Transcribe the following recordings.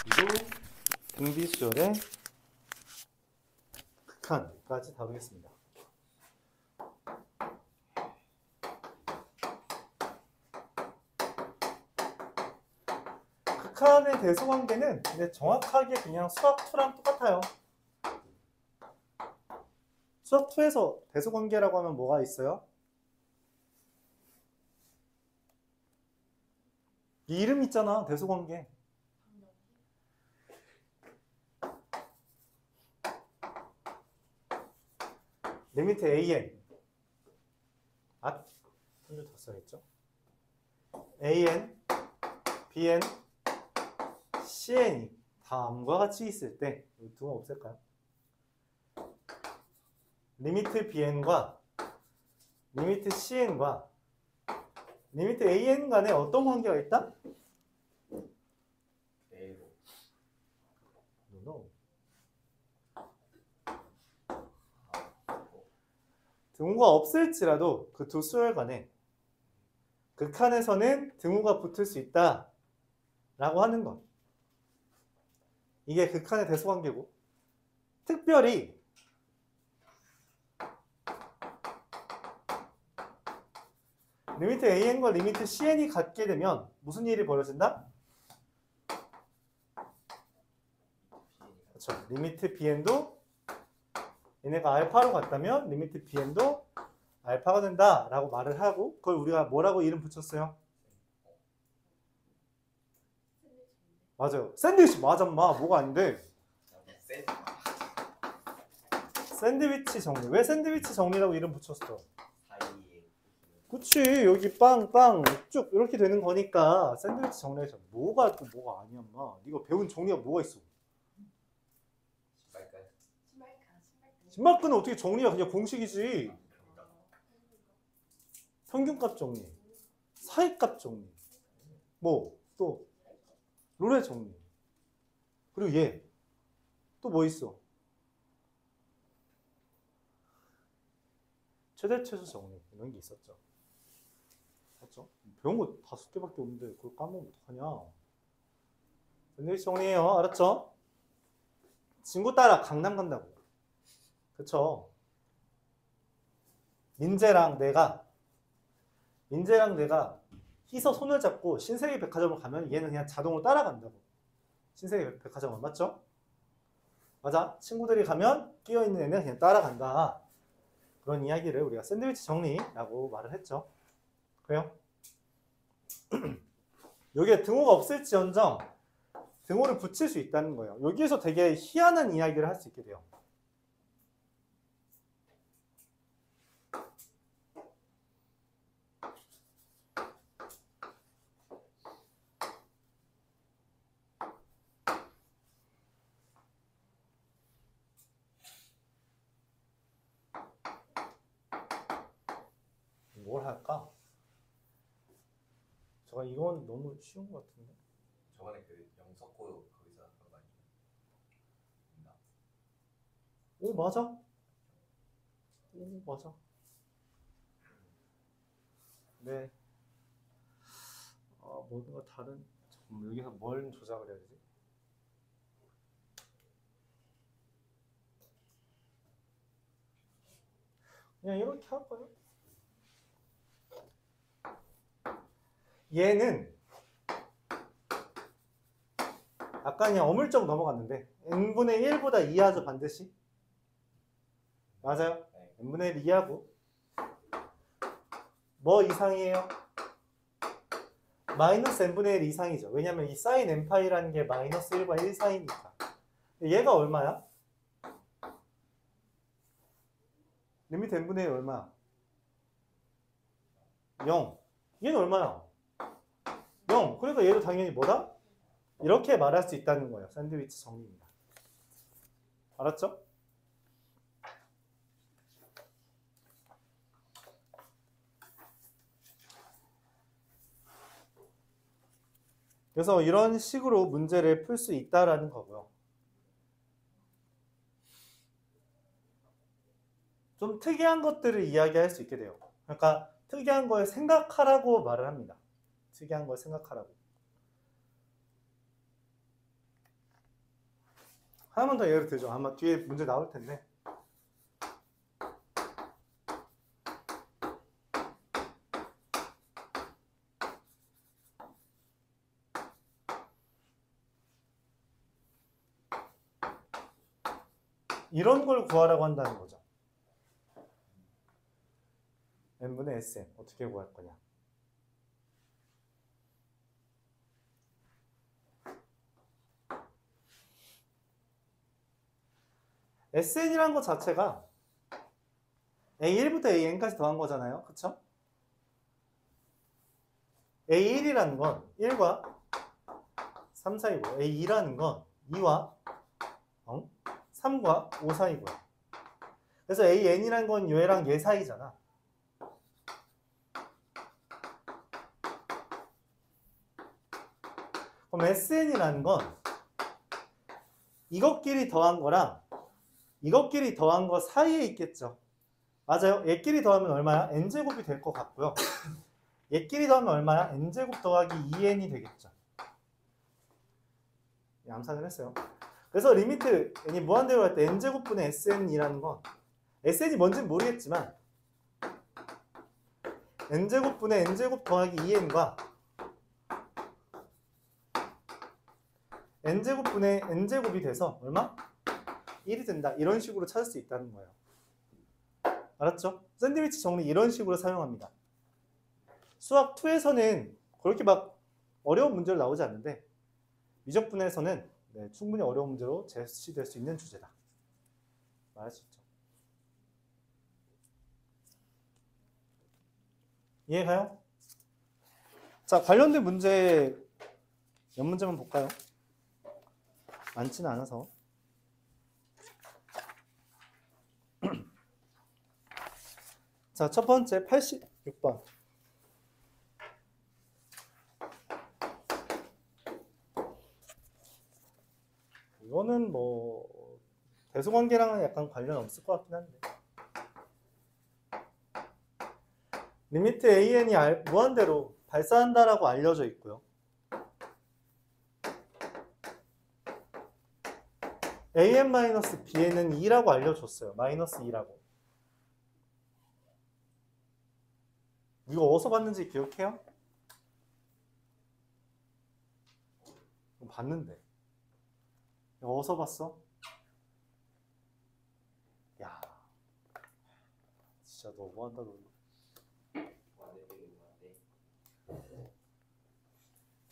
그리고 등비수열의 극한까지 다루겠습니다. 극한의 대소관계는 근데 정확하게 그냥 수학2랑 똑같아요. 수학2에서 대소관계라고 하면 뭐가 있어요? 이 이름 있잖아, 대소관계. 리미트 AN. 아, 한줄 더 써야겠죠? AN, BN, CN이 다음과 같이 있을 때 등호 없앨까요? 리미트 BN과 리미트 CN과 리미트 AN 간에 어떤 관계가 있다? No. 등호가 없을지라도 그 두 수열 간에 극한에서는 등호가 붙을 수 있다 라고 하는 것. 이게 극한의 대소관계고, 특별히 리미트 AN과 리미트 CN이 같게 되면 무슨 일이 벌어진다? 그렇죠. 리미트 BN도 얘네가 알파로 같다면 리미트 BN도 알파가 된다 라고 말을 하고, 그걸 우리가 뭐라고 이름 붙였어요? 맞아요. 샌드위치 맞아 마. 뭐가 아닌데. 샌드위치 정리. 왜 샌드위치 정리라고 이름 붙였어? 그치. 여기 빵빵 쭉 이렇게 되는 거니까 샌드위치 정리해서 뭐가 또 뭐가 아니야 마. 네가 배운 정리가 뭐가 있어? 신발끈은 어떻게 정리야? 그냥 공식이지. 평균값 정리, 사이값 정리, 뭐 또 롤의 정리. 그리고 얘 또 뭐 있어? 최대 최소 정리 이런 게 있었죠. 맞죠? 배운 거 5개밖에 없는데 그걸 까먹으면 어떡하냐? 샌드위치 정리해요. 알았죠? 친구 따라 강남 간다고. 그쵸? 민재랑 내가 희서 손을 잡고 신세계 백화점을 가면 얘는 그냥 자동으로 따라간다고. 신세계 백화점을. 맞죠? 맞아. 친구들이 가면 끼어있는 애는 그냥 따라간다. 그런 이야기를 우리가 샌드위치 정리라고 말을 했죠. 그래요? 여기에 등호가 없을지언정 등호를 붙일 수 있다는 거예요. 여기에서 되게 희한한 이야기를 할 수 있게 돼요. 뭘 할까? 제가 이건 너무 쉬운 것 같은데. 저번에 그 영석고 거기서 그런 거 아니에요? 오 맞아. 오 맞아. 네. 뭔가 다른. 잠깐만, 여기서 뭘 조작을 해야 되지? 그냥 이렇게 할까요? 얘는 아까 그냥 어물쩍 넘어갔는데 n분의 1보다 2하죠 반드시. 맞아요. n분의 1 2하고 뭐 이상이에요? 마이너스 n분의 1 이상이죠. 왜냐면 이 사인 n파이라는 게 마이너스 1과 1 사이니까. 얘가 얼마야? 리미트 n분의 1 얼마야? 0. 얘는 얼마야? 0. 그러니까 얘도 당연히 뭐다? 이렇게 말할 수 있다는 거예요. 샌드위치 정리입니다. 알았죠? 그래서 이런 식으로 문제를 풀 수 있다라는 거고요. 좀 특이한 것들을 이야기할 수 있게 돼요. 그러니까 특이한 걸 생각하라고 말을 합니다. 특이한 걸 생각하라고. 하나만 더 예를 들죠. 아마 뒤에 문제 나올 텐데. 이런 걸 구하라고 한다는 거죠. n분의 sn 어떻게 구할 거냐. sn이라는 것 자체가 a1부터 an까지 더한 거잖아요. 그쵸? a1이라는 건 1과 3 사이고 a2라는 건 2와 3과 5 사이고요. 그래서 an이라는 건 얘랑 얘 사이잖아. 그럼 sn이라는 건 이것끼리 더한 거랑 이것끼리 더한 거 사이에 있겠죠. 맞아요. 얘끼리 더하면 얼마야? n제곱이 될 것 같고요. 얘끼리 더하면 얼마야? n제곱 더하기 2n이 되겠죠. 암산을 했어요. 그래서 리미트 n이 무한대로 할 때 n제곱분의 sn이라는 건 sn이 뭔지는 모르겠지만 n제곱분의 n제곱 더하기 2n과 n제곱분의 n제곱이 돼서 얼마? 1이 된다. 이런 식으로 찾을 수 있다는 거예요. 알았죠? 샌드위치 정리 이런 식으로 사용합니다. 수학 2에서는 그렇게 막 어려운 문제로 나오지 않는데 미적분에서는 충분히 어려운 문제로 제시될 수 있는 주제다. 말할 수 있죠. 이해가요? 자, 관련된 문제 몇 문제만 볼까요? 많지는 않아서. 자, 첫 번째 86번. 이거는 뭐 대소관계랑은 약간 관련 없을 것 같긴 한데. 리미트 an이 무한대로 발사한다라고 알려져 있고요. an-bn은 2라고 알려줬어요. 마이너스 2라고. 이거 어디서 봤는지 기억해요? 봤는데. 이거 어디서 봤어? 야, 진짜 너무한다 너.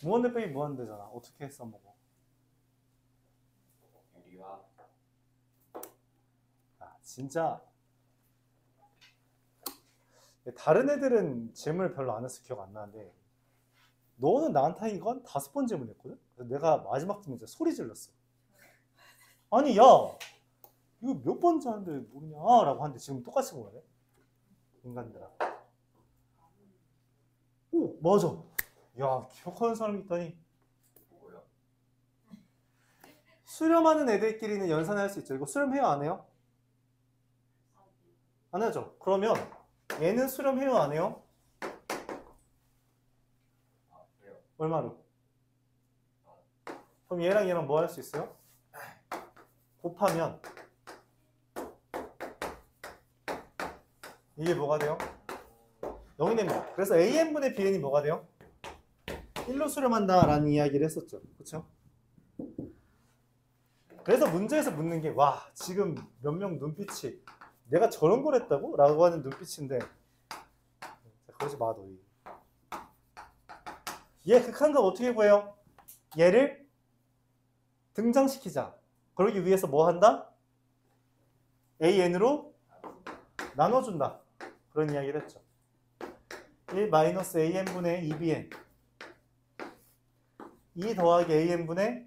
무한대 빼기 무한대잖아. 어떻게 써먹어? 유리화. 아, 진짜 다른 애들은 질문을 별로 안 해서 기억 안 나는데 너는 나한테 이건 5번 질문했거든? 그래서 내가 마지막 질문에 소리 질렀어. 아니 야 이거 몇 번째 하는데 모르냐 라고 하는데 지금 똑같이 보네. 인간들아. 오 맞아. 야 기억하는 사람이 있다니. 뭐야? 수렴하는 애들끼리는 연산할 수 있죠. 이거 수렴해요 안 해요? 안 하죠. 그러면 얘는 수렴해요 안 해요? 아, 그래요. 얼마로? 그럼 얘랑 얘랑 뭐 할 수 있어요? 곱하면 이게 뭐가 돼요? 0이 됩니다. 그래서 an분의 bn이 뭐가 돼요? 1로 수렴한다 라는 이야기를 했었죠. 그렇죠? 그래서 문제에서 묻는 게 와 지금 몇 명 눈빛이 내가 저런 걸 했다고? 라고 하는 눈빛인데 그러지 마 너희. 얘 극한값 어떻게 구해요? 얘를 등장시키자. 그러기 위해서 뭐 한다? an으로 나눠준다. 그런 이야기를 했죠. 1-an분의 2bn 2 더하기 an분의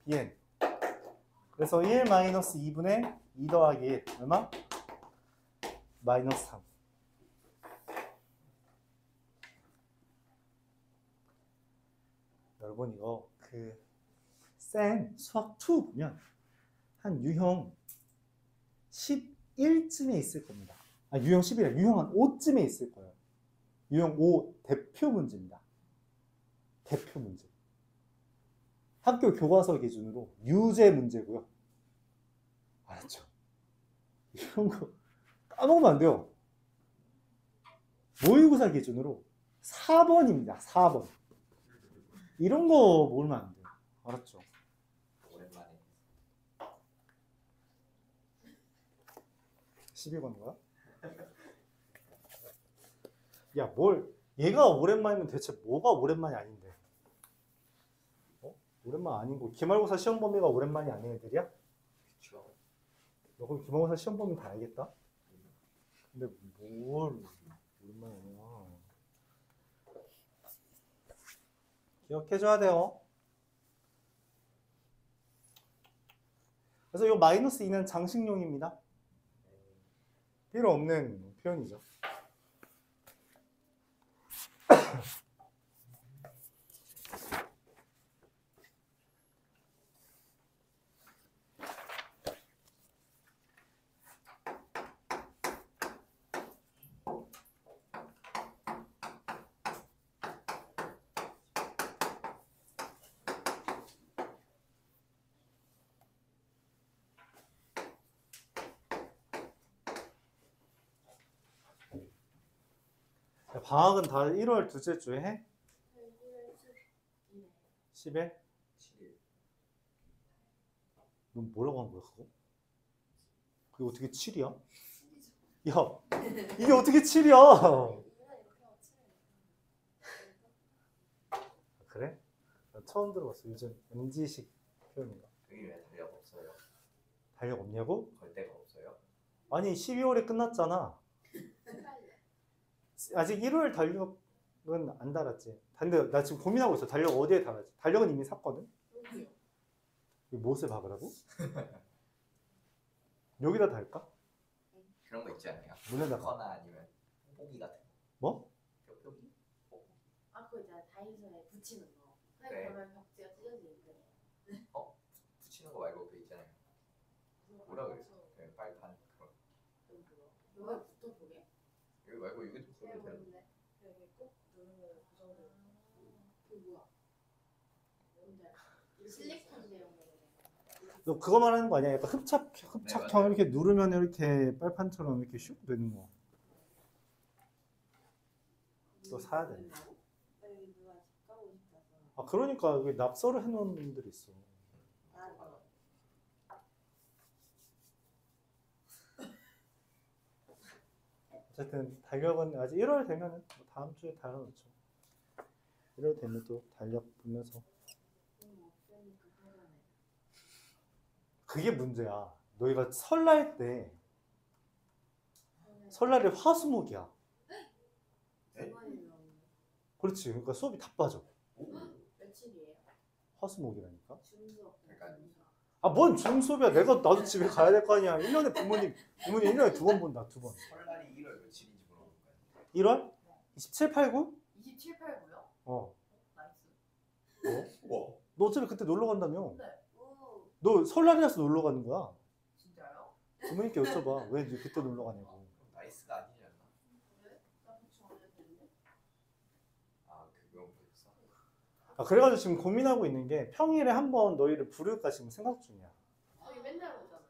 bn 그래서 1-2분의 2 더하기 1 얼마? 마이너스 3. 여러분 이거 쌤 수학 2 보면 한 유형 11쯤에 있을 겁니다. 아 유형 11이라 유형 한 5쯤에 있을 거예요. 유형 5 대표 문제입니다. 대표 문제. 학교 교과서 기준으로 유제 문제고요. 알았죠? 이런 거 까먹으면 안 돼요. 모의고사 기준으로 4번입니다. 4번. 이런 거 모르면 안 돼요. 알았죠? 오랜만에 12번 거야? 야, 얘가 오랜만이면 대체 뭐가 오랜만이 아닌데? 오랜만 아니고 기말고사 시험 범위가 오랜만이 아닌 애들이야? 그쵸. 너 그럼 기말고사 시험 범위 다 알겠다? 근데 뭘 오랜만이야? 기억해줘야 돼요. 그래서 이 마이너스 2는 장식용입니다. 필요 없는 표현이죠. 방학은 다 1월 둘째 주에 해? 10일? 7일. 너 뭐라고 한 거야 그거? 그게 어떻게 7이야? 야, 이게 어떻게 7이야? 그래? 나 처음 들어봤어. 요즘 MZ식 표현인가? 여기 왜 달력 없어요? 달력 없냐고? 걸 데가 없어요? 아니 12월에 끝났잖아. 아직 1월 달력은 안 달았지. 근데 나 지금 고민하고 있어. 달력 어디에 달았지? 달력은 이미 샀거든? 이거 무엇을 박으라고? 여기다 달까? 그런 거 있지 않아요? 문에다가. 거나 아니면 뽁뽁이 같은 거. 뭐? 뾱뾱이? 뽁뽁이? 아, 그거 있잖아. 다이소에 붙이는 거. 네. 그러면 벽지가 찢어지는 거. 붙이는 거 말고 그 있잖아요. 뭐라 그랬어? 그 빨판 그거. 여기 붙어보게. 여기 말고 여기도 내가 그러면 되는 보는데 여기 꼭 누르면 고정돼. 그게 뭐야? 뭔지 알아? 실리콘 제형으로. 너 그거 말하는 거 아니야? 약간 흡착형 맞아요. 이렇게 누르면 이렇게 빨판처럼 이렇게 슉 되는 거. 너 사야 돼. 여기 누가 집 가고 싶다서. 아 그러니까 여기 납서를 해놓은 분들이 있어. 나도. 어쨌든 달력은 아직 1월 되면은 뭐 다음 주에 달아놓죠. 1월 되면 또 달력 보면서. 없으니까 편하네. 그게 문제야. 너희가 설날 때 설날이 화수목이야. 네? 그렇지. 그러니까 수업이 다 빠져. 며칠이에요? 화수목이라니까. 중수업. 약간 아, 뭔 중수업이야. 나도 집에 가야 될 거 아니야. 1년에 부모님 1년에 2번 본다. 2번. 설날이 1월 며칠인지 물어볼까요? 1월? 27, 8, 9? 27, 8, 9요? 어. 나이스. 우와. 너 어차피 그때 놀러 간다며. 네. 오, 너 설날이라서 놀러 가는 거야. 진짜요? 부모님께 여쭤봐. 왜 그때 놀러 가냐고. 그럼 나이스가 아니지 않나? 왜? 나 그치 안 해도 되는데? 아 그거 뭐였어? 아, 그래가지고 지금 고민하고 있는 게 평일에 한번 너희를 부를까 지금 생각 중이야. 여기 맨날 오잖아요.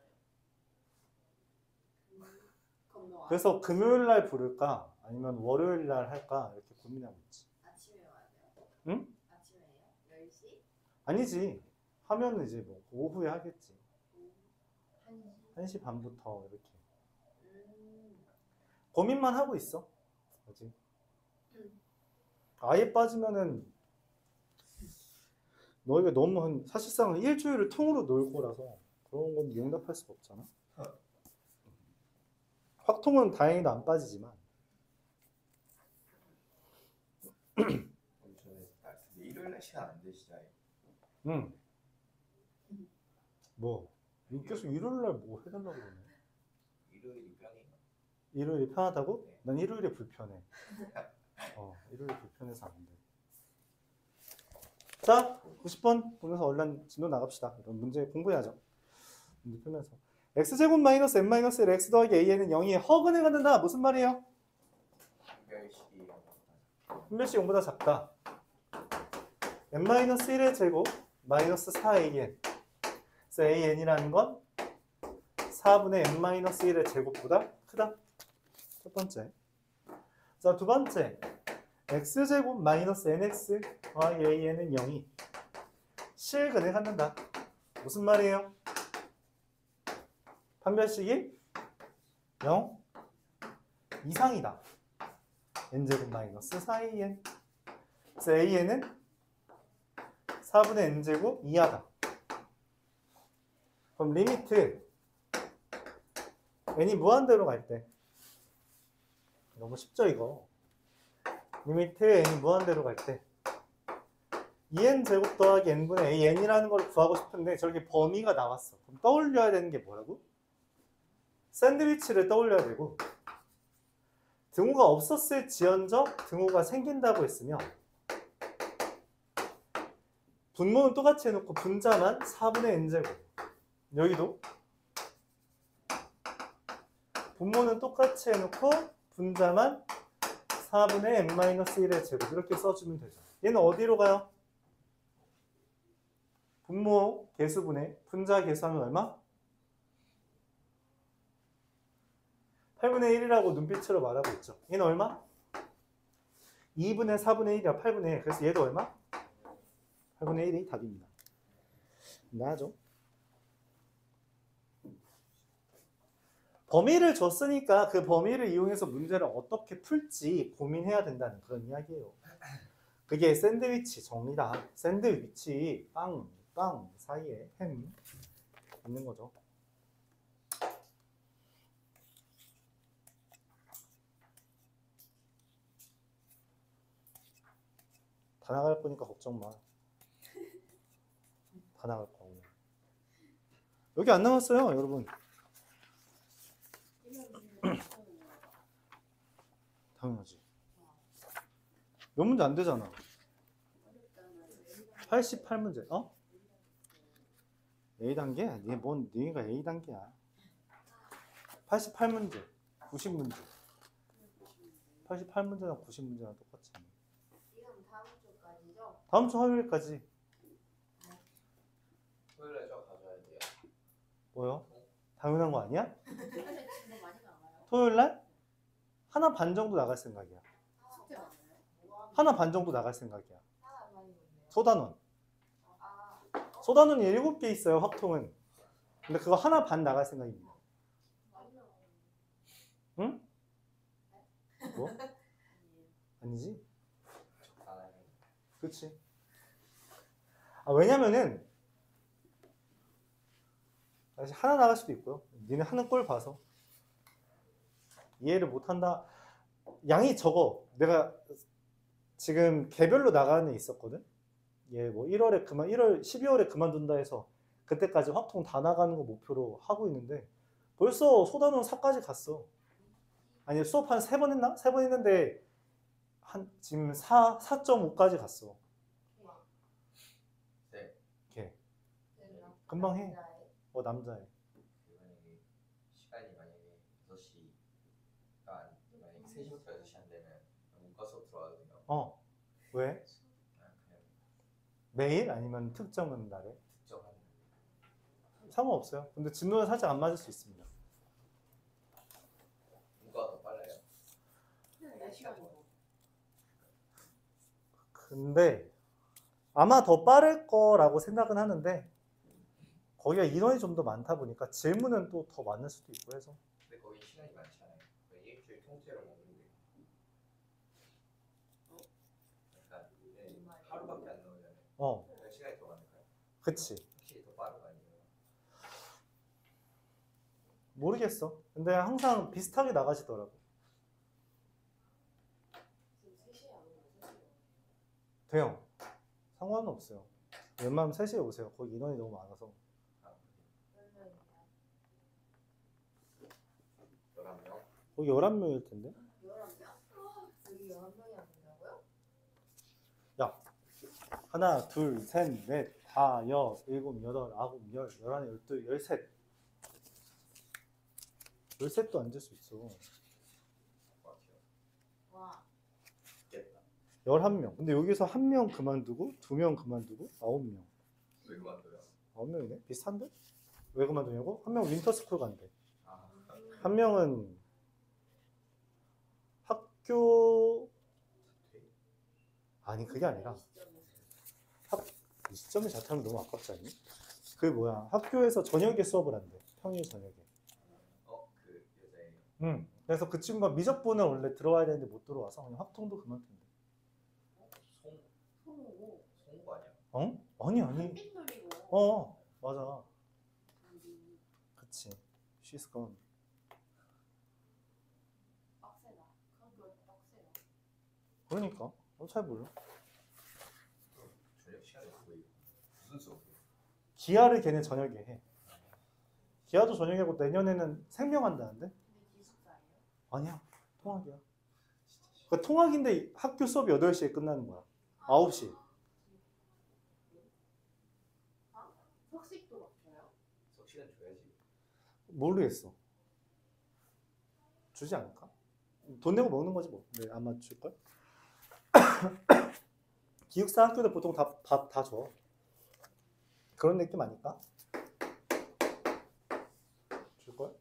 그럼 뭐 그래서 금요일 날 부를까 아니면 월요일 날 할까 이렇게 고민하고 있지. 아침에 와야 돼요? 응? 아침에요? 10시? 아니지. 하면은 이제 뭐 오후에 하겠지. 1시? 1시 반부터 이렇게. 음. 고민만 하고 있어. 아직. 아예 빠지면은 너희가 너무 사실상 일주일을 통으로 놀 거라서 그런 건 용납할 수가 없잖아. 확통은 다행히도 안 빠지지만. 저는 일요일 날 시간 안 되시잖아요. 응. 뭐 계속 일요일 날 뭐 해달라고 그러네. 일요일이 편해요. 일요일이 편하다고? 네. 난 일요일에 불편해. 일요일에 불편해서 안 돼. 자, 90번 보면서 얼른 진도 나갑시다. 이런 문제 공부해야죠. 문제 풀면서. x제곱 마이너스 n 마이너스 1 x 더하기 a는 0이 허근에 갖는다. 무슨 말이에요? 분별식이 분별식 0보다 작다. n 마이너스 1의 제곱 마이너스 4an. 그래서 an이라는 건 4분의 n-1의 제곱보다 크다. 첫 번째. 자, 두 번째. x제곱 마이너스 nx 더하기 an은 0이 실근을 갖는다. 무슨 말이에요? 판별식이 0 이상이다. n제곱 마이너스 4an. 그래서 an은 4분의 n제곱 이하다. 그럼 리미트 n이 무한대로 갈 때 너무 쉽죠 이거. 리미트 n이 무한대로 갈 때 2n 제곱 더하기 n분의 an이라는 걸 구하고 싶은데 저렇게 범위가 나왔어. 그럼 떠올려야 되는 게 뭐라고? 샌드위치를 떠올려야 되고 등호가 없었을 지연적 등호가 생긴다고 했으면 분모는 똑같이 해놓고 분자만 4분의 n제곱. 여기도 분모는 똑같이 해놓고 분자만 4분의 n-1의 제곱 이렇게 써주면 되죠. 얘는 어디로 가요? 분모 개수분의 분자 개수하면 얼마? 8분의 1이라고 눈빛으로 말하고 있죠. 얘는 얼마? 2분의 4분의 1이야. 8분의 1. 그래서 얘도 얼마? 8분의 1이 답입니다. 나죠? 범위를 줬으니까 그 범위를 이용해서 문제를 어떻게 풀지 고민해야 된다는 그런 이야기예요. 그게 샌드위치 정리다. 샌드위치 빵 사이에 햄 있는 거죠. 다 나갈 거니까 걱정 마. 다 나갈 거. 여기 안 나왔어요, 여러분. 당연하지. 몇 문제 안 되잖아. 88문제. 어? A단계? 네가 A단계야. 88문제. 90문제. 88문제랑 90문제랑 똑같지. 이건 다음 주까지죠? 다음 주 화요일까지. 토요일에 저 가져야 돼요. 뭐요? 당연한 거 아니야? 근데 지금 많이 나가요? 토요일날? 하나 반 정도 나갈 생각이야. 숙제 많아요? 하나 반 정도 나갈 생각이야. 하나 많이 오네요. 소단원. 아, 소단원이 7개 있어요, 확통은. 근데 그거 하나 반 나갈 생각입니다. 많이 나가요. 응? 뭐? 아니지? 적당하게. 그치. 왜냐면은, 사실 하나 나갈 수도 있고요. 니네 하는 꼴 봐서. 이해를 못한다. 양이 적어. 내가 지금 개별로 나가는 애 있었거든? 얘 뭐 1월에 12월에 그만둔다 해서 그때까지 확통 다 나가는 거 목표로 하고 있는데 벌써 소단원 4까지 갔어. 아니 수업 한 3번 했나? 3번 했는데 지금 4.5까지 갔어. 네. 걔. 네. 금방 해. 남자애. 그 만약에 시간이 만약에 6시가 만약에 3시부터 6시 안 되면 묶어서 들어와도 돼요. 왜? 그냥 매일? 아니면 특정한 날에? 특정한 상관없어요. 근데 진도는 살짝 안 맞을 수 있습니다. 누가 더 빨라요? 4시간이고. 근데 아마 더 빠를 거라고 생각은 하는데 거기가 인원이 좀 더 많다 보니까 질문은 또 더 많을 수도 있고 해서 근데 거기 시간이 많지 않아요. 거의 일주일 통째로 먹는데. 약간 하루밖에 안 나오잖아요. 그러니까 시간이 더 많을까요? 그치. 확실히 더 빠른 거 아니에요? 모르겠어. 근데 항상 비슷하게 나가시더라고. 지금 3시에 안 오면 3시에 돼요. 상관은 없어요. 웬만하면 3시에 오세요. 거기 인원이 너무 많아서. 아, 오면 11명? 거기 11명일 텐데. 11명? 여기 11명이 안 된다고요? 하나, 둘, 셋, 넷, 다, 일곱, 여덟, 아홉, 열, 열하나, 열둘, 열셋. 열셋도 앉을 수 있어. 것 같아요. 와, 죽겠다. 11명. 근데 여기서 1명 그만두고 2명 그만두고 9명. 왜 그만둬요? 9명이네? 비슷한데? 왜 그만두냐고? 한 명은 윈터스쿨 간대. 아, 한 명은 학교 아니 그게 아니라 이 시점에 자퇴하면 너무 아깝지 않니? 그게 뭐야? 학교에서 저녁에 수업을 한대. 평일 저녁에. 그 여자애요. 그래서 그 친구가 미적분을 원래 들어와야 되는데 못 들어와서 그냥 확통도 그만둔대. 송호. 송구 아니야? 어? 아니. 햇빛 노리고. 맞아. 그치. She's gone. 빡세다. 그거 빡세요. 그러니까. 잘 몰라. 저녁 시간에 거의 무슨 수업이에요? 기아를 걔네 저녁에 해. 기아도 저녁에 하고 내년에는 생명한다는데? 근데 기숙사예요? 아니야. 통학이야. 그러니까 통학인데 학교 수업이 8시에 끝나는 거야. 9시. 석식도 막혀요? 석시간 줘야지. 모르겠어. 주지 않을까? 돈 내고 먹는 거지 뭐. 네, 아마 줄걸? 기숙사 학교들 보통 밥 다 줘. 그런 느낌 아닐까? 줄걸?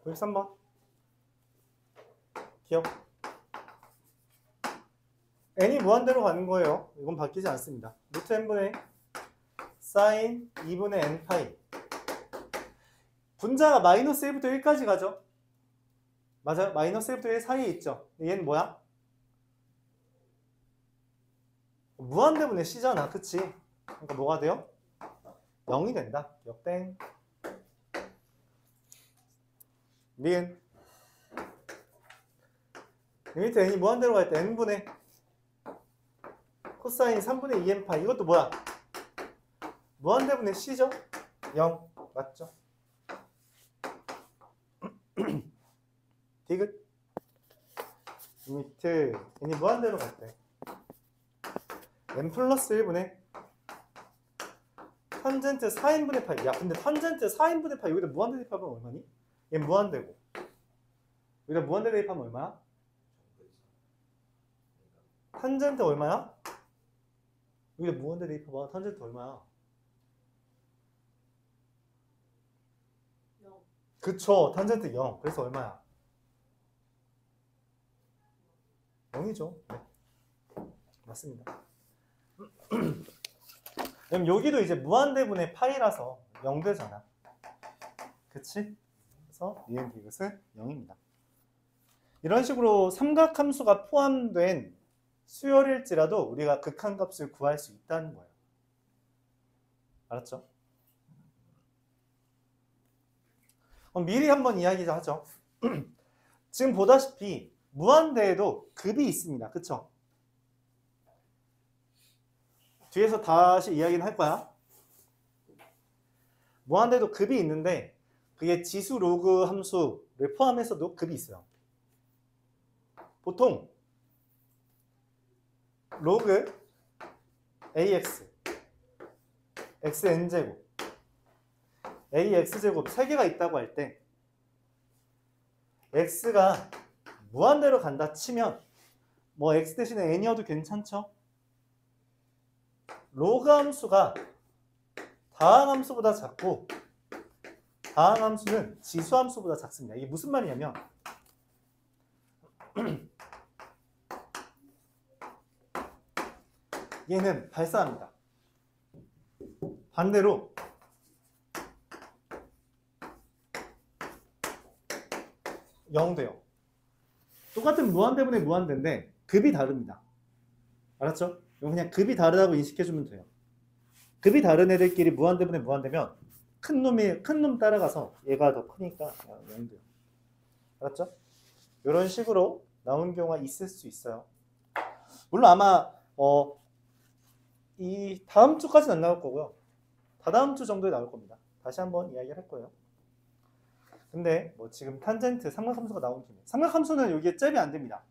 93번. 기억. n이 무한대로 가는 거예요. 이건 바뀌지 않습니다. 루트 n분의 사인 2분의 n 파이. 분자가 마이너스 1부터 1까지 가죠. 맞아요. 마이너스 1부터 1 사이에 있죠. 얘는 뭐야? 무한대분의 c잖아. 그치? 그러니까 뭐가 돼요? 0이 된다. 역땡. 니은. 리미트 n이 무한대로 갈 때 n분의 코사인 3분의 2n 파이. 이것도 뭐야? 무한대분의 c죠? 0. 맞죠? 디귿. 리미트 n이 무한대로 갈 때 n 플러스 1분의 탄젠트 4n분의 파이. 야 근데 탄젠트 4n분의 파이 여기다 무한대 대입하면 얼마니? 얘 무한대고 여기다 무한대 대입하면 얼마야? 탄젠트 얼마야? 여기다 무한대 대입해봐. 탄젠트 얼마야? 0. 그쵸. 탄젠트 0. 그래서 얼마야? 0이죠. 네. 맞습니다. 그럼 여기도 이제 무한대분의 파이라서 0 되잖아. 그치? 그래서 니은 디귿은 0입니다. 이런 식으로 삼각함수가 포함된 수열일지라도 우리가 극한값을 구할 수 있다는 거예요. 알았죠? 그럼 미리 한번 이야기 하죠. 지금 보다시피 무한대에도 급이 있습니다. 그쵸? 뒤에서 다시 이야기는 할 거야. 무한대도 급이 있는데 그게 지수 로그 함수를 포함해서도 급이 있어요. 보통 로그 ax, xn제곱, ax제곱 3개가 있다고 할 때 x가 무한대로 간다 치면 뭐 x 대신에 n이어도 괜찮죠? 로그 함수가 다항함수보다 작고 다항함수는 지수함수보다 작습니다. 이게 무슨 말이냐면 얘는 발사합니다. 반대로 영 돼요. 똑같은 무한대분의 무한대인데 급이 다릅니다. 알았죠? 이거 그냥 급이 다르다고 인식해주면 돼요. 급이 다른 애들끼리 무한대분의 무한대면 큰 놈 따라가서 얘가 더 크니까 0 돼요. 알았죠? 이런 식으로 나온 경우가 있을 수 있어요. 물론 아마 이 다음 주까지는 안 나올 거고요. 다다음 주 정도에 나올 겁니다. 다시 한번 이야기를 할 거예요. 근데 뭐 지금 탄젠트 삼각함수가 나온 김에 삼각함수는 여기에 잽이 안 됩니다.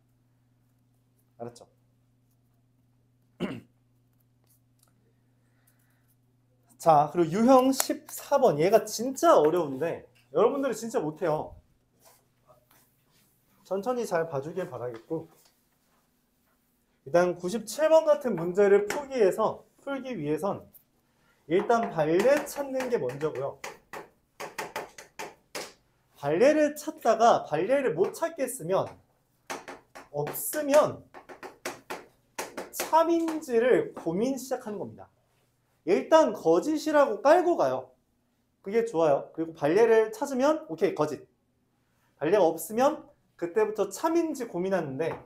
알았죠? 자, 그리고 유형 14번. 얘가 진짜 어려운데 여러분들이 진짜 못해요. 천천히 잘 봐주길 바라겠고, 일단 97번 같은 문제를 풀기 위해선 일단 발레 찾는 게 먼저고요. 발레를 찾다가 발레를 못 찾겠으면 없으면 참인지를 고민 시작하는 겁니다. 일단 거짓이라고 깔고 가요. 그게 좋아요. 그리고 발레를 찾으면 오케이 거짓. 발레가 없으면 그때부터 참인지 고민하는데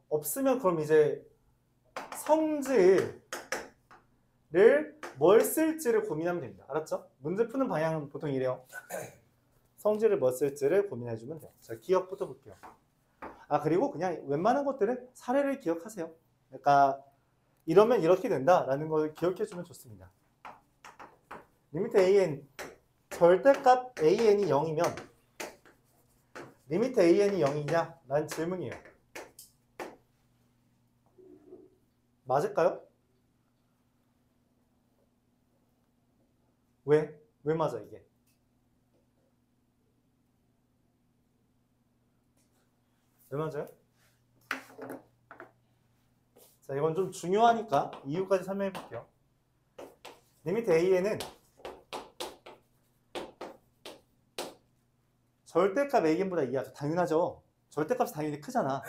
없으면 그럼 이제 성질을 뭘 쓸지를 고민하면 됩니다. 알았죠? 문제 푸는 방향은 보통 이래요. 성질을 뭐 쓸지를 고민해주면 돼요. 자, 기억부터 볼게요. 그리고 그냥 웬만한 것들은 사례를 기억하세요. 그러니까 이러면 이렇게 된다라는 걸 기억해주면 좋습니다. 리미트 an, 절대값 an이 0이면 리미트 an이 0이냐? 라는 질문이에요. 맞을까요? 왜? 왜 맞아 이게? 왜 맞아요? 자, 이건 좀 중요하니까 이유까지 설명해 볼게요. 리미트 an은 절대값 an보다 이하죠. 당연하죠. 절대값이 당연히 크잖아.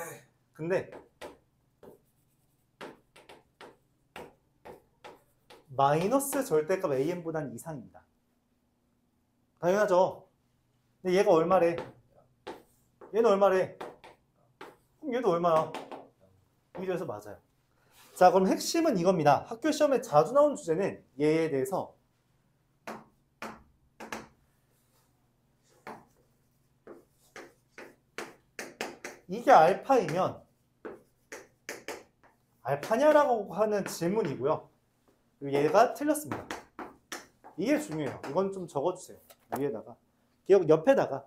근데 마이너스 절대값 an보다는 이상입니다. 당연하죠. 근데 얘가 얼마래? 얘는 얼마래? 그럼 얘도 얼마야? 이래서 맞아요. 자, 그럼 핵심은 이겁니다. 학교 시험에 자주 나오는 주제는 얘에 대해서 이게 알파이면 알파냐라고 하는 질문이고요. 그리고 얘가 틀렸습니다. 이게 중요해요. 이건 좀 적어주세요. 위에다가 기억 옆에다가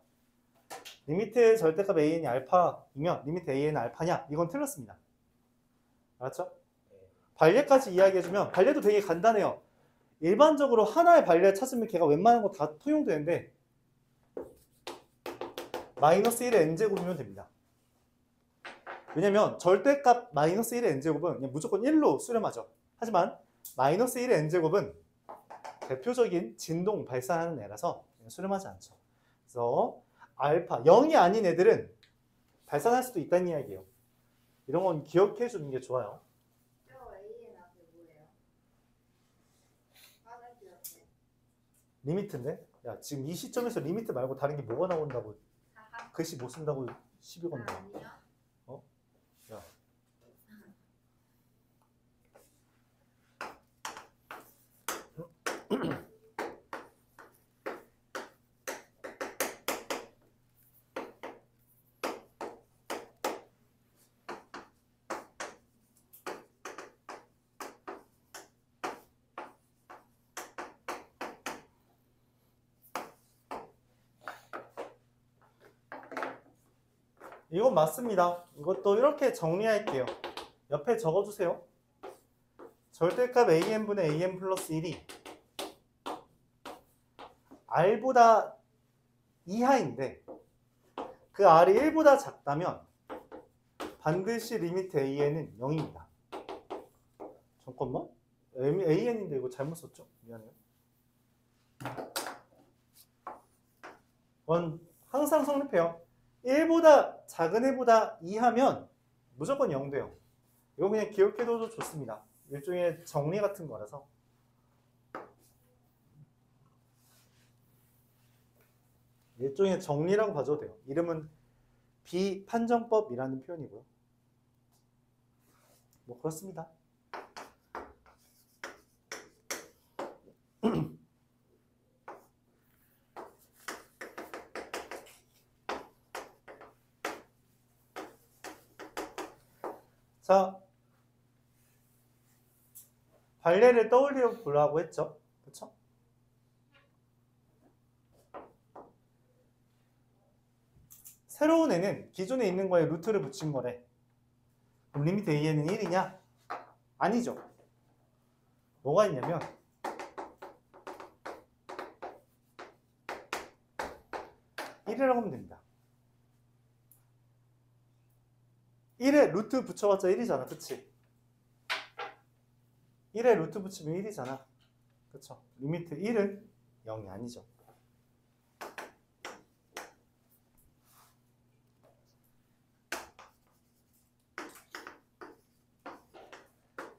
리미트 절대값 an이 알파이면 리미트 an은 알파냐? 이건 틀렸습니다. 알았죠? 발레까지 이야기해주면 발레도 되게 간단해요. 일반적으로 하나의 발레를 찾으면 걔가 웬만한 거 다 통용되는데 마이너스 1의 n제곱이면 됩니다. 왜냐면 절대값 마이너스 1의 n제곱은 그냥 무조건 1로 수렴하죠. 하지만 마이너스 1의 n제곱은 대표적인 진동 발산하는 애라서 수렴하지 않죠. 그래서 알파 0이 아닌 애들은 발산할 수도 있다는 이야기예요. 이런 건 기억해 주는 게 좋아요. 리미트인데? 야, 지금 이 시점에서 리미트 말고 다른 게 뭐가 나온다고 글씨 못 쓴다고 시비 건다. 어? 야. 이건 맞습니다. 이것도 이렇게 정리할게요. 옆에 적어주세요. 절대값 an분의 an 플러스 1이 r보다 이하인데 그 r이 1보다 작다면 반드시 리미트 an은 0입니다. 잠깐만. an인데 이거 잘못 썼죠? 미안해요. 이건 항상 성립해요. 1보다 작은 애보다 2하면 무조건 0 돼요. 이거 그냥 기억해둬도 좋습니다. 일종의 정리 같은 거라서. 일종의 정리라고 봐줘도 돼요. 이름은 비판정법이라는 표현이고요. 뭐 그렇습니다. 자, 발레를 떠올려 보라고 했죠. 그렇죠? 새로운 애는 기존에 있는 거에 루트를 붙인 거래. 그럼 리미트 an은 1이냐? 아니죠. 뭐가 있냐면 (1이라고) 하면 됩니다. 1에 루트 붙여봤자 1이잖아. 그치? 1에 루트 붙이면 1이잖아. 그쵸? 리미트 1은 0이 아니죠.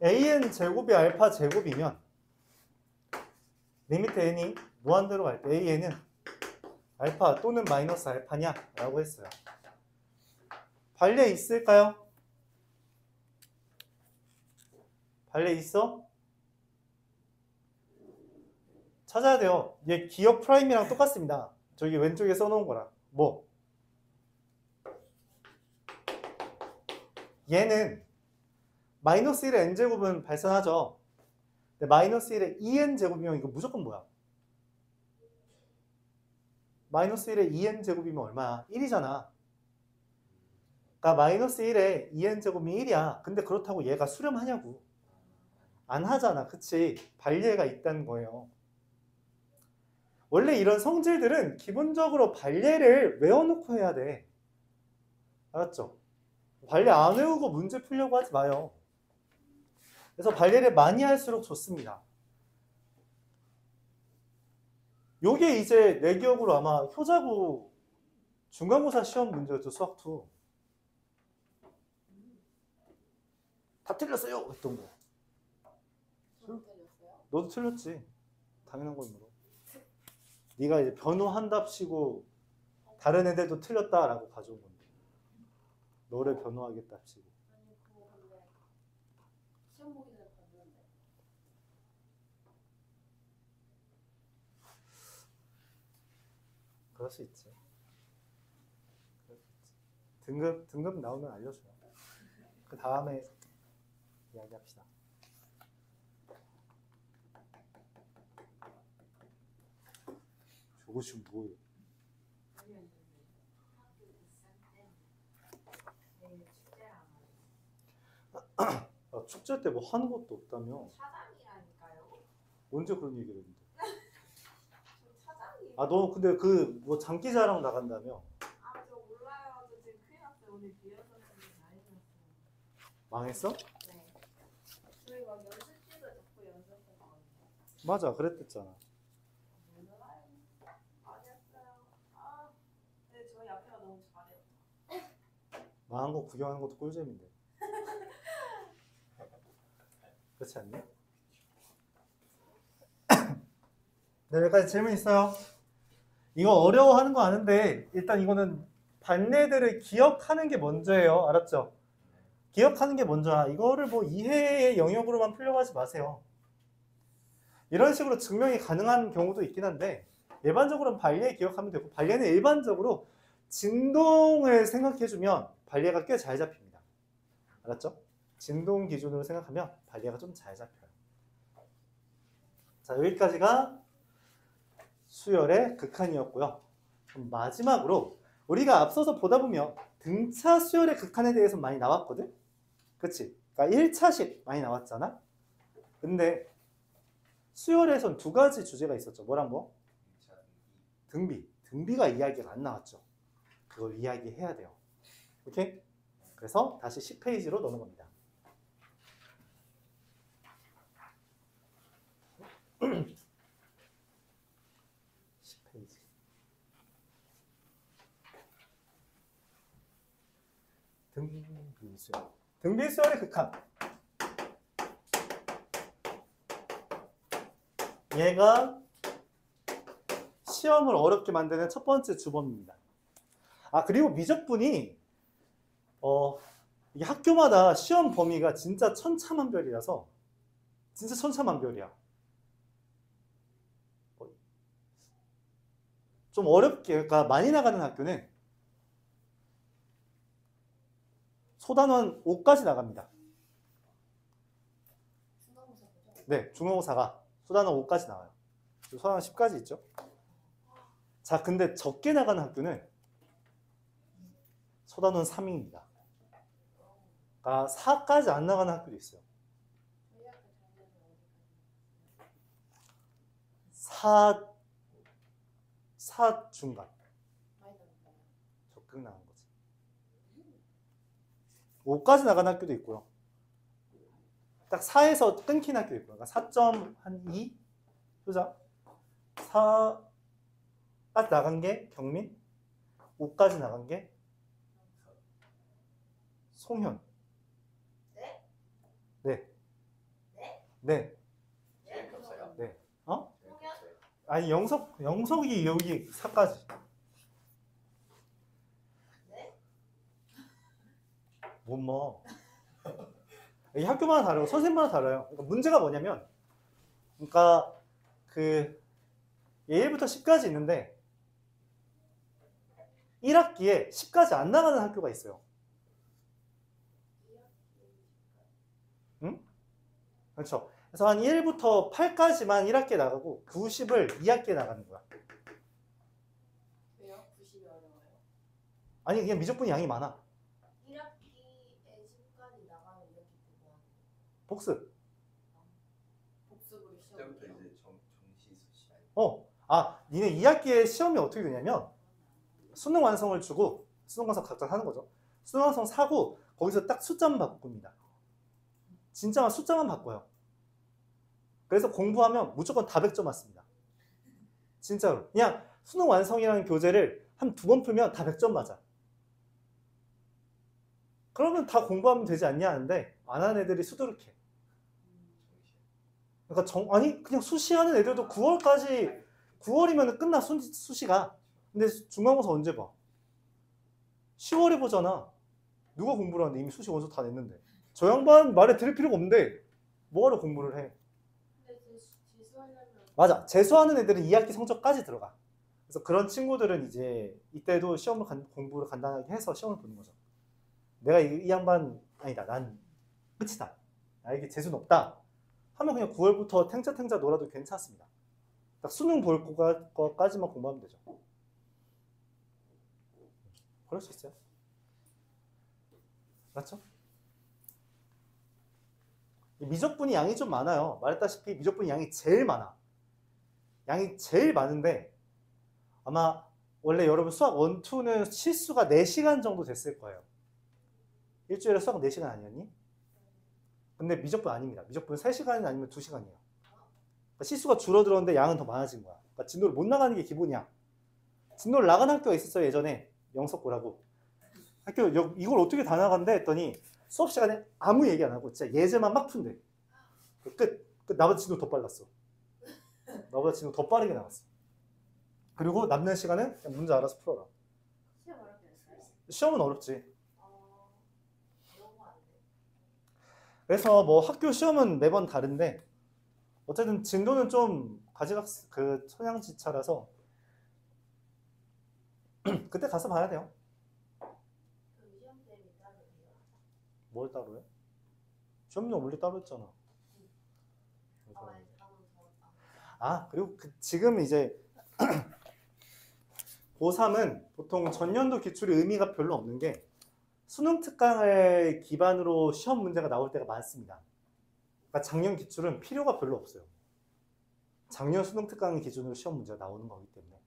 an 제곱이 알파 제곱이면 리미트 n이 무한대로 갈 때 an은 알파 또는 마이너스 알파냐? 라고 했어요. 반례 있을까요? 반례 있어? 찾아야 돼요. 얘 기억 프라임이랑 똑같습니다. 저기 왼쪽에 써놓은 거랑. 뭐? 얘는 마이너스 1의 n제곱은 발산하죠. 근데 마이너스 1의 2n제곱이면 이거 무조건 뭐야? 마이너스 1의 2n제곱이면 얼마야? 1이잖아. 그러니까 마이너스 1의 2n제곱이 1이야. 근데 그렇다고 얘가 수렴하냐고. 안 하잖아. 그치? 반례가 있다는 거예요. 원래 이런 성질들은 기본적으로 반례를 외워놓고 해야 돼. 알았죠? 반례 안 외우고 문제 풀려고 하지 마요. 그래서 반례를 많이 할수록 좋습니다. 요게 이제 내 기억으로 아마 효자고 중간고사 시험 문제였죠. 수학2. 다 틀렸어요! 했던 거. 저는 틀렸어요. 너도 틀렸지. 당연한 걸 물어. 네가 이제 변호한답시고 다른 애들도 틀렸다라고 가져온 건데. 너를 변호하겠답시고. 아니 그거 근데 시험 보기 전에 봤는데. 그럴 수 있지. 그럴 수 있지. 등급 나오면 알려줘요. 그 다음에 이야기합시다. 저거 지금 뭐예요? 학교 일상 때문에 내일 축제랑 아, 축제 때 뭐 하는 것도 없다며? 차장이라니까요. 언제 그런 얘기를 했는데? 저 차장이. 아, 너 근데 그 뭐 장기자랑 나간다며? 저 몰라요. 저 지금 큰일 났어요. 오늘 비어서 난리 났어요. 망했어? 네. 저희 막 연습실도 자꾸 연습했거든요. 맞아, 그랬댔잖아. 오늘 아니었어요. 근데 저희 앞에가 너무 잘해요. 망한 거 구경하는 것도 꿀잼인데. 그렇지 않니? 네, 여기까지 질문 있어요? 이거 어려워하는 거 아는데 일단 이거는 반례들을 기억하는 게 먼저예요. 알았죠? 기억하는 게 먼저야. 이거를 뭐 이해의 영역으로만 풀려고 하지 마세요. 이런 식으로 증명이 가능한 경우도 있긴 한데 일반적으로는 반례 기억하면 되고 반례는 일반적으로 진동을 생각해주면 반례가 꽤 잘 잡힙니다. 알았죠? 진동 기준으로 생각하면 반례가 좀 잘 잡혀요. 자, 여기까지가 수열의 극한이었고요. 그럼 마지막으로 우리가 앞서서 보다 보면 등차 수열의 극한에 대해서 많이 나왔거든? 그치? 그러니까 1차식 많이 나왔잖아? 근데 수열에선 두 가지 주제가 있었죠. 뭐랑 뭐? 등비. 등비가 이야기가 안 나왔죠. 그걸 이야기해야 돼요. 오케이? 그래서 다시 10페이지로 넘어갑니다. 등비수열. 등비수열의 극한. 얘가 시험을 어렵게 만드는 첫 번째 주범입니다. 아, 그리고 미적분이 이게 학교마다 시험 범위가 진짜 천차만별이라서 진짜 천차만별이야. 좀 어렵게, 그러니까 많이 나가는 학교는 소단원 5까지 나갑니다. 중간고사 보죠? 네, 중간고사가 소단원 5까지 나와요. 소단원 10까지 있죠. 자, 근데 적게 나가는 학교는 소단원 3입니다. 그러니까 4까지 안 나가는 학교도 있어요. 저희 학교 작년에 어디까지? 4 중간. 많이 나갔어요. 적극 나간 거지. 5까지 나가는 학교도 있고요. 딱 4에서 끊긴 학교 있고, 그러니까 4.2 효자, 4까지 나간 게 경민, 5까지 나간 게 송현. 네? 네. 네? 네. 제일 없어요. 네. 어? 제일 없어요. 아니 영석이 여기 4까지. 네? 뭐. 이 학교마다 다르고 선생님마다 달라요. 그러니까 문제가 뭐냐면, 그러니까 그 1부터 10까지 있는데 1학기에 10까지 안 나가는 학교가 있어요. 응? 그렇죠. 그래서 한 1부터 8까지만 1학기에 나가고 90을 2학기에 나가는 거야. 왜요? 90이 어려워요? 아니 그냥 미적분이 양이 많아. 1학기에 10까지 나가면 2학기 때 뭐 하는 거예요? 복습. 복습으로 시험 그때부터 보요? 이제 정시 수시 아니에요? 니네 2학기에 시험이 어떻게 되냐면 수능 완성을 주고 수능 완성 각자 하는 거죠. 수능 완성 사고 거기서 딱 숫자만 바꿉니다. 진짜만 숫자만 바꿔요. 그래서 공부하면 무조건 다 100점 맞습니다. 진짜로. 그냥 수능 완성이라는 교재를 한 2번 풀면 다 100점 맞아. 그러면 다 공부하면 되지 않냐 하는데 안 하는 애들이 수두룩해. 그러니까 아니 그냥 수시하는 애들도 9월이면 끝나 수시가. 근데 중간고사 언제 봐? 10월에 보잖아. 누가 공부를 하는데 이미 수시 원서 다 냈는데. 저 양반 말에 들을 필요가 없는데 뭐하러 공부를 해? 근데 재수하려면 맞아. 재수하는 애들은 2학기 성적까지 들어가. 그래서 그런 친구들은 이제 이때도 공부를 간단하게 해서 시험을 보는 거죠. 내가 이 양반 아니다. 난 끝이다. 나에게 재수는 없다. 하면 그냥 9월부터 탱자탱자 놀아도 괜찮습니다. 딱 수능 볼 거까지만 공부하면 되죠. 그럴 수 있어요. 맞죠? 미적분이 양이 좀 많아요. 말했다시피 미적분이 양이 제일 많아. 양이 제일 많은데 아마 원래 여러분 수학 1, 2는 실수가 4시간 정도 됐을 거예요. 일주일에 수학 4시간 아니었니? 근데 미적분 아닙니다. 미적분 3시간이 아니면 2시간이에요. 그러니까 실수가 줄어들었는데 양은 더 많아진 거야. 그러니까 진도를 못 나가는 게 기본이야. 진도를 나간 학교가 있었어요. 예전에 영석고라고. 학교 이걸 어떻게 다 나간대 했더니 수업 시간에 아무 얘기 안 하고 진짜 예제만 막 푼대. 끝. 나보다 진도 더 빨랐어. 나보다 진도 더 빠르게 나갔어. 그리고 남는 시간은 그냥 문제 알아서 풀어라. 시험 어렵게 했어요? 시험은 어렵지. 너무 안 돼. 그래서 뭐 학교 시험은 매번 다른데 어쨌든 진도는 좀 천양지차라서 그때 가서 봐야 돼요. 그럼 시험 때문에 따로 해요? 뭘 따로 해? 시험용 원래 따로 했잖아. 그리고 지금 이제 고3은 보통 전년도 기출의 의미가 별로 없는 게 수능 특강을 기반으로 시험 문제가 나올 때가 많습니다. 그러니까 작년 기출은 필요가 별로 없어요. 작년 수능 특강 기준으로 시험 문제가 나오는 거기 때문에.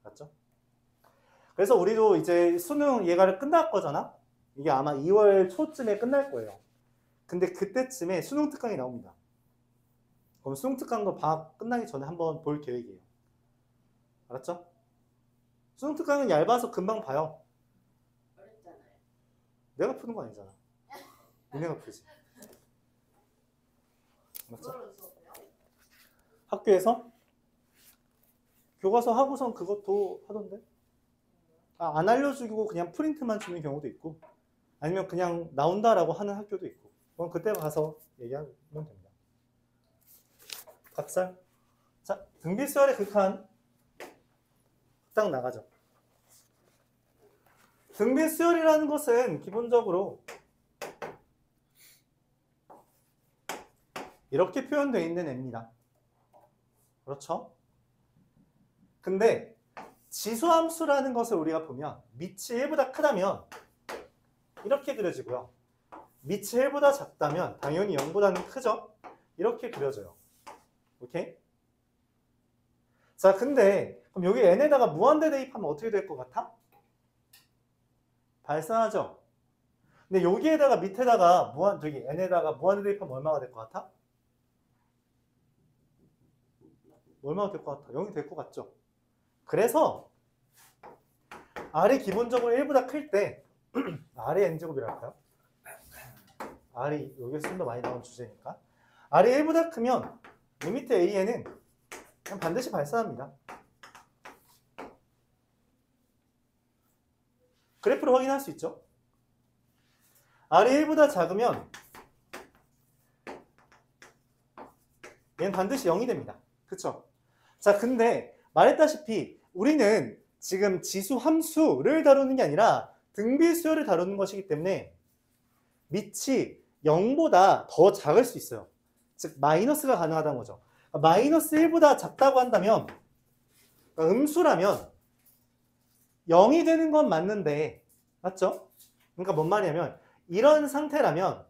맞죠? 그래서 우리도 이제 수능 예가를 끝날 거잖아? 이게 아마 2월 초쯤에 끝날 거예요. 근데 그때쯤에 수능 특강이 나옵니다. 그럼 수능 특강도 방학 끝나기 전에 한번 볼 계획이에요. 알았죠? 수능 특강은 얇아서 금방 봐요. 어렵잖아요. 내가 푸는 거 아니잖아. 니네가 푸지. 맞죠? 그걸로 수업해요? 학교에서 교과서 하고선 그것도 하던데. 안 알려주고 그냥 프린트만 주는 경우도 있고 아니면 그냥 나온다라고 하는 학교도 있고 그럼 그때 가서 얘기하면 됩니다. 각살. 자, 등비수열의 극한 딱 나가죠. 등비수열이라는 것은 기본적으로 이렇게 표현되어 있는 애입니다. 그렇죠? 근데 지수함수라는 것을 우리가 보면 밑이 1보다 크다면 이렇게 그려지고요. 밑이 1보다 작다면 당연히 0보다는 크죠? 이렇게 그려져요. 오케이? 자, 근데 그럼 여기 n에다가 무한대 대입하면 어떻게 될 것 같아? 발산하죠? 근데 여기에다가 밑에다가 저기 n에다가 무한대 대입하면 얼마가 될 것 같아? 얼마가 될 것 같아? 0이 될 것 같죠? 그래서 r이 기본적으로 1보다 클 때 r이 n제곱이랄까요? r이 여기서 좀 더 많이 나온 주제니까 r이 1보다 크면 리미트 an은 그냥 반드시 발산합니다. 그래프로 확인할 수 있죠? r이 1보다 작으면 얘는 반드시 0이 됩니다. 그쵸? 자, 근데 말했다시피 우리는 지금 지수 함수를 다루는 게 아니라 등비수열을 다루는 것이기 때문에 밑이 0보다 더 작을 수 있어요. 즉 마이너스가 가능하다는 거죠. 마이너스 1보다 작다고 한다면 음수라면 0이 되는 건 맞는데 맞죠? 그러니까 뭔 말이냐면 이런 상태라면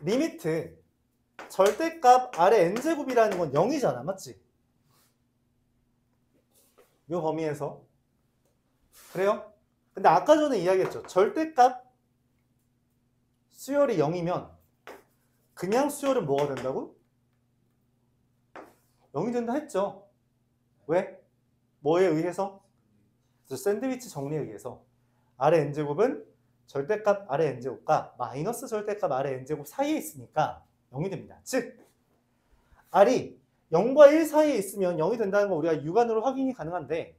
리미트 절대값 아래 n제곱이라는 건 0이잖아. 맞지? 이 범위에서. 그래요? 근데 아까 전에 이야기했죠. 절대값 수열이 0이면 그냥 수열은 뭐가 된다고? 0이 된다 했죠. 왜? 뭐에 의해서? 샌드위치 정리에 의해서 아래 n제곱은 절대값 아래 n제곱과 마이너스 절대값 아래 n제곱 사이에 있으니까 0이 됩니다. 즉 r이 0과 1 사이에 있으면 0이 된다는 거 우리가 육안으로 확인이 가능한데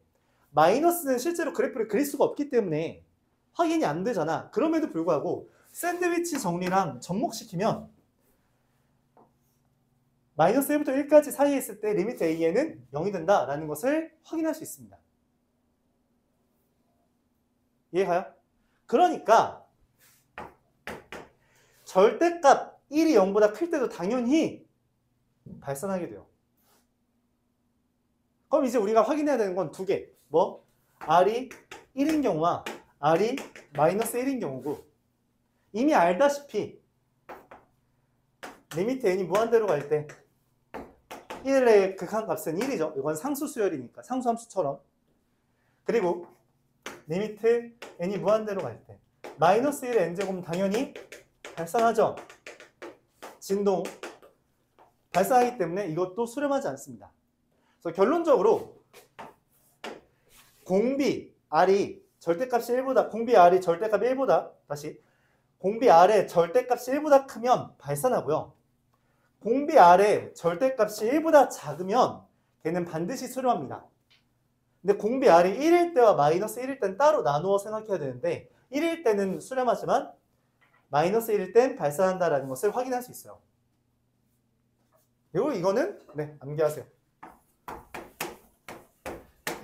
마이너스는 실제로 그래프를 그릴 수가 없기 때문에 확인이 안 되잖아. 그럼에도 불구하고 샌드위치 정리랑 접목시키면 마이너스 1부터 1까지 사이에 있을 때 리미트 a에는 0이 된다라는 것을 확인할 수 있습니다. 이해가요? 그러니까 절대값 1이 0보다 클 때도 당연히 발산하게 돼요. 그럼 이제 우리가 확인해야 되는 건 두 개. 뭐? r이 1인 경우와 r이 마이너스 1인 경우고 이미 알다시피 리미트 n이 무한대로 갈 때 1의 극한값은 1이죠. 이건 상수수열이니까 상수함수처럼. 그리고 리미트 n이 무한대로 갈 때 마이너스 1의 n제곱은 당연히 발산하죠. 진동 발산하기 때문에 이것도 수렴하지 않습니다. 그래서 결론적으로 공비 r이 절대값이 1보다 공비 r이 절대값이 1보다 다시 공비 r의 절대값이 1보다 크면 발산하고요. 공비 r의 절대값이 1보다 작으면 걔는 반드시 수렴합니다. 근데 공비 r이 1일 때와 마이너스 1일 때는 따로 나누어 생각해야 되는데 1일 때는 수렴하지만 마이너스 1일 땐 발산한다라는 것을 확인할 수 있어요. 그리고 이거는 네, 암기하세요.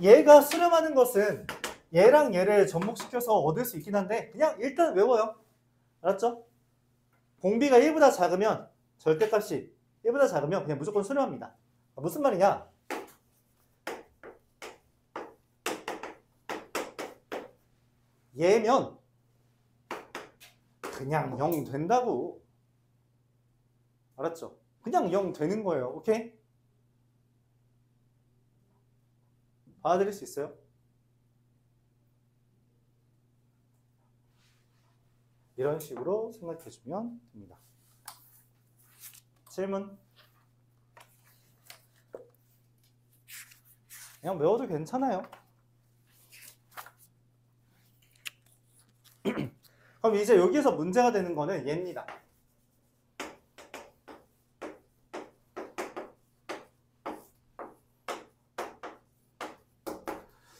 얘가 수렴하는 것은 얘랑 얘를 접목시켜서 얻을 수 있긴 한데 그냥 일단 외워요. 알았죠? 공비가 1보다 작으면 절대값이 1보다 작으면 그냥 무조건 수렴합니다. 무슨 말이냐? 얘면 그냥 0 된다고. 알았죠? 그냥 0 되는 거예요. 오케이? 받아들일 수 있어요? 이런 식으로 생각해주면 됩니다. 질문? 그냥 외워도 괜찮아요. 그럼 이제 여기에서 문제가 되는 거는 얘입니다.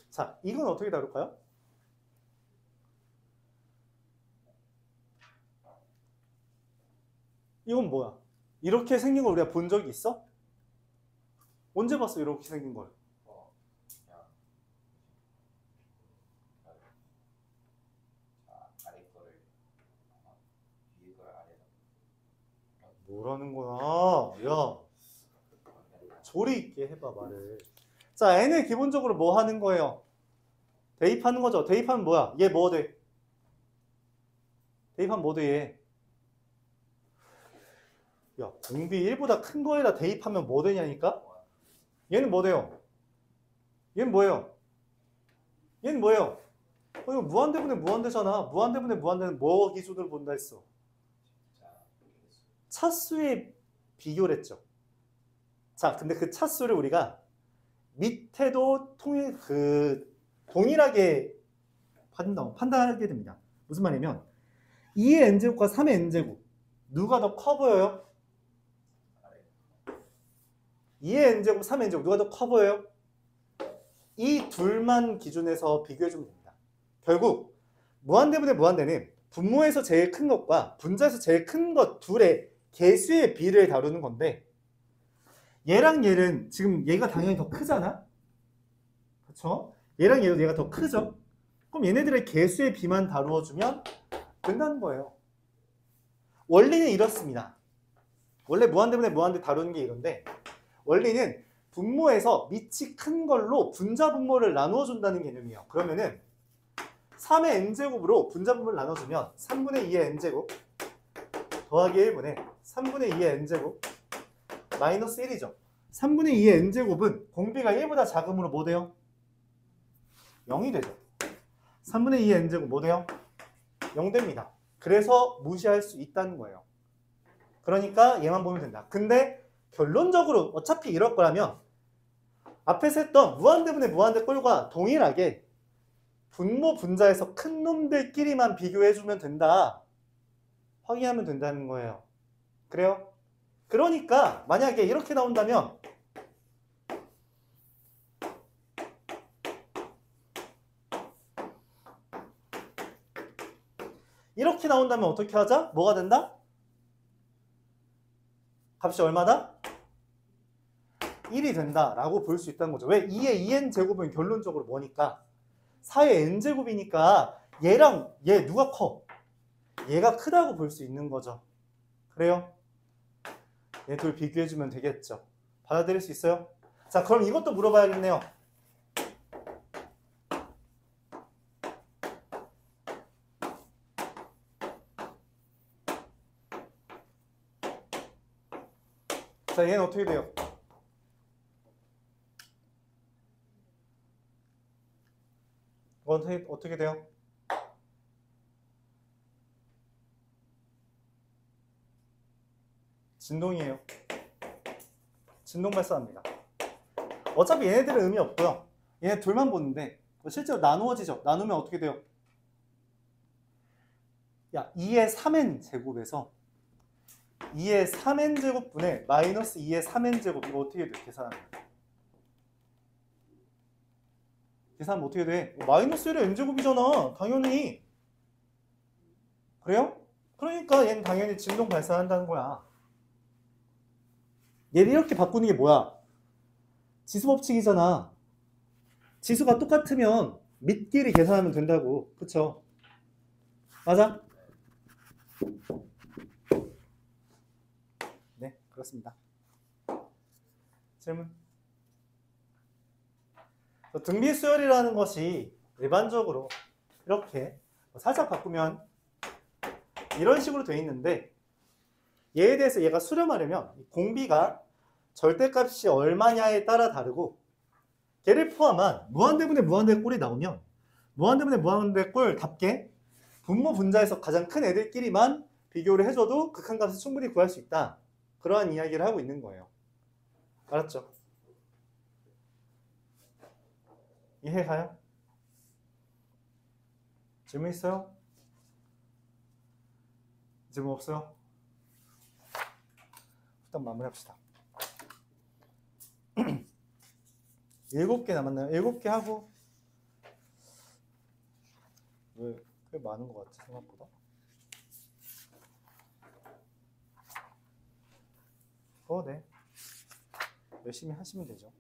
자, 이건 어떻게 다룰까요? 이건 뭐야? 이렇게 생긴 걸 우리가 본 적이 있어? 언제 봤어? 이렇게 생긴 걸? 그냥 아래 거를 위에 걸 아래다. 뭐라는 거야? 야, 조리 있게 해봐 말을. 자, n을 기본적으로 뭐 하는 거예요? 대입하는 거죠. 대입하면 뭐야? 얘 뭐 돼? 대입하면 뭐 돼, 얘? 야, 공비 1보다 큰 거에다 대입하면 뭐 되냐니까? 얘는 뭐 돼요? 얘는 뭐예요? 얘는 뭐예요? 이거 무한대분의 무한대잖아. 무한대분의 무한대는 뭐 기준으로 본다 했어? 자, 개수. 차수의 비교를 했죠. 자, 근데 그 차수를 우리가 밑에도 동일하게 판단하게 됩니다. 무슨 말이냐면 2의 n제곱과 3의 n제곱 누가 더 커 보여요? 아래. 2의 n제곱, 3의 n제곱 누가 더 커 보여요? 이 둘만 기준에서 비교해주면 됩니다. 결국 무한대분의 무한대는 분모에서 제일 큰 것과 분자에서 제일 큰 것 둘의 개수의 비를 다루는 건데 얘랑 얘는 지금 얘가 당연히 더 크잖아? 그렇죠? 얘랑 얘도 얘가 더 크죠? 그럼 얘네들의 개수의 비만 다루어주면 된다는 거예요. 원리는 이렇습니다. 원래 무한대분의 무한대 다루는 게 이런데 원리는 분모에서 밑이 큰 걸로 분자 분모를 나누어 준다는 개념이에요. 그러면은 3의 n제곱으로 분자 분모를 나눠주면 3분의 2의 n제곱 더하기 1분의 3분의 2의 n제곱 마이너스 1이죠. 3분의 2의 n제곱은 공비가 1보다 작으므로 뭐 돼요? 0이 되죠. 3분의 2의 n제곱 뭐 돼요? 0 됩니다. 그래서 무시할 수 있다는 거예요. 그러니까 얘만 보면 된다. 근데 결론적으로 어차피 이럴 거라면 앞에서 했던 무한대분의 무한대 꼴과 동일하게 분모 분자에서 큰 놈들끼리만 비교해주면 된다. 확인하면 된다는 거예요. 그래요? 그러니까 만약에 이렇게 나온다면 이렇게 나온다면 어떻게 하자? 뭐가 된다? 값이 얼마다? 1이 된다라고 볼 수 있다는 거죠. 왜? 2의 2n 제곱은 결론적으로 뭐니까? 4의 n 제곱이니까 얘랑 얘 누가 커? 얘가 크다고 볼 수 있는 거죠. 그래요? 얘 둘 비교해주면 되겠죠. 받아들일 수 있어요? 자, 그럼 이것도 물어봐야겠네요. 자, 얘는 어떻게 돼요? 어떻게 돼요? 진동이에요. 진동 발사합니다. 어차피 얘네들은 의미 없고요. 얘네 둘만 보는데 실제로 나누어지죠. 나누면 어떻게 돼요? 야, 2의 3n 제곱에서 2의 3n 제곱분의 마이너스 2의 3n 제곱 이거 어떻게 돼요? 계산하면 어떻게 돼? 마이너스 1의 n 제곱이잖아. 당연히. 그래요? 그러니까 얘는 당연히 진동 발산한다는 거야. 얘를 이렇게 바꾸는 게 뭐야? 지수 법칙이잖아. 지수가 똑같으면 밑끼리 계산하면 된다고. 그쵸? 맞아? 네, 그렇습니다. 질문? 등비 수열이라는 것이 일반적으로 이렇게 살짝 바꾸면 이런 식으로 되어 있는데 얘에 대해서 얘가 수렴하려면 공비가 절대값이 얼마냐에 따라 다르고 걔를 포함한 무한대분의 무한대 꼴이 나오면 무한대분의 무한대 꼴답게 분모 분자에서 가장 큰 애들끼리만 비교를 해줘도 극한값을 충분히 구할 수 있다. 그러한 이야기를 하고 있는 거예요. 알았죠? 이해가요? 질문 있어요? 질문 없어요? 일단 마무리합시다. 7개 남았나요? 7개 하고 왜 꽤 많은 것 같지 생각보다? 네. 열심히 하시면 되죠.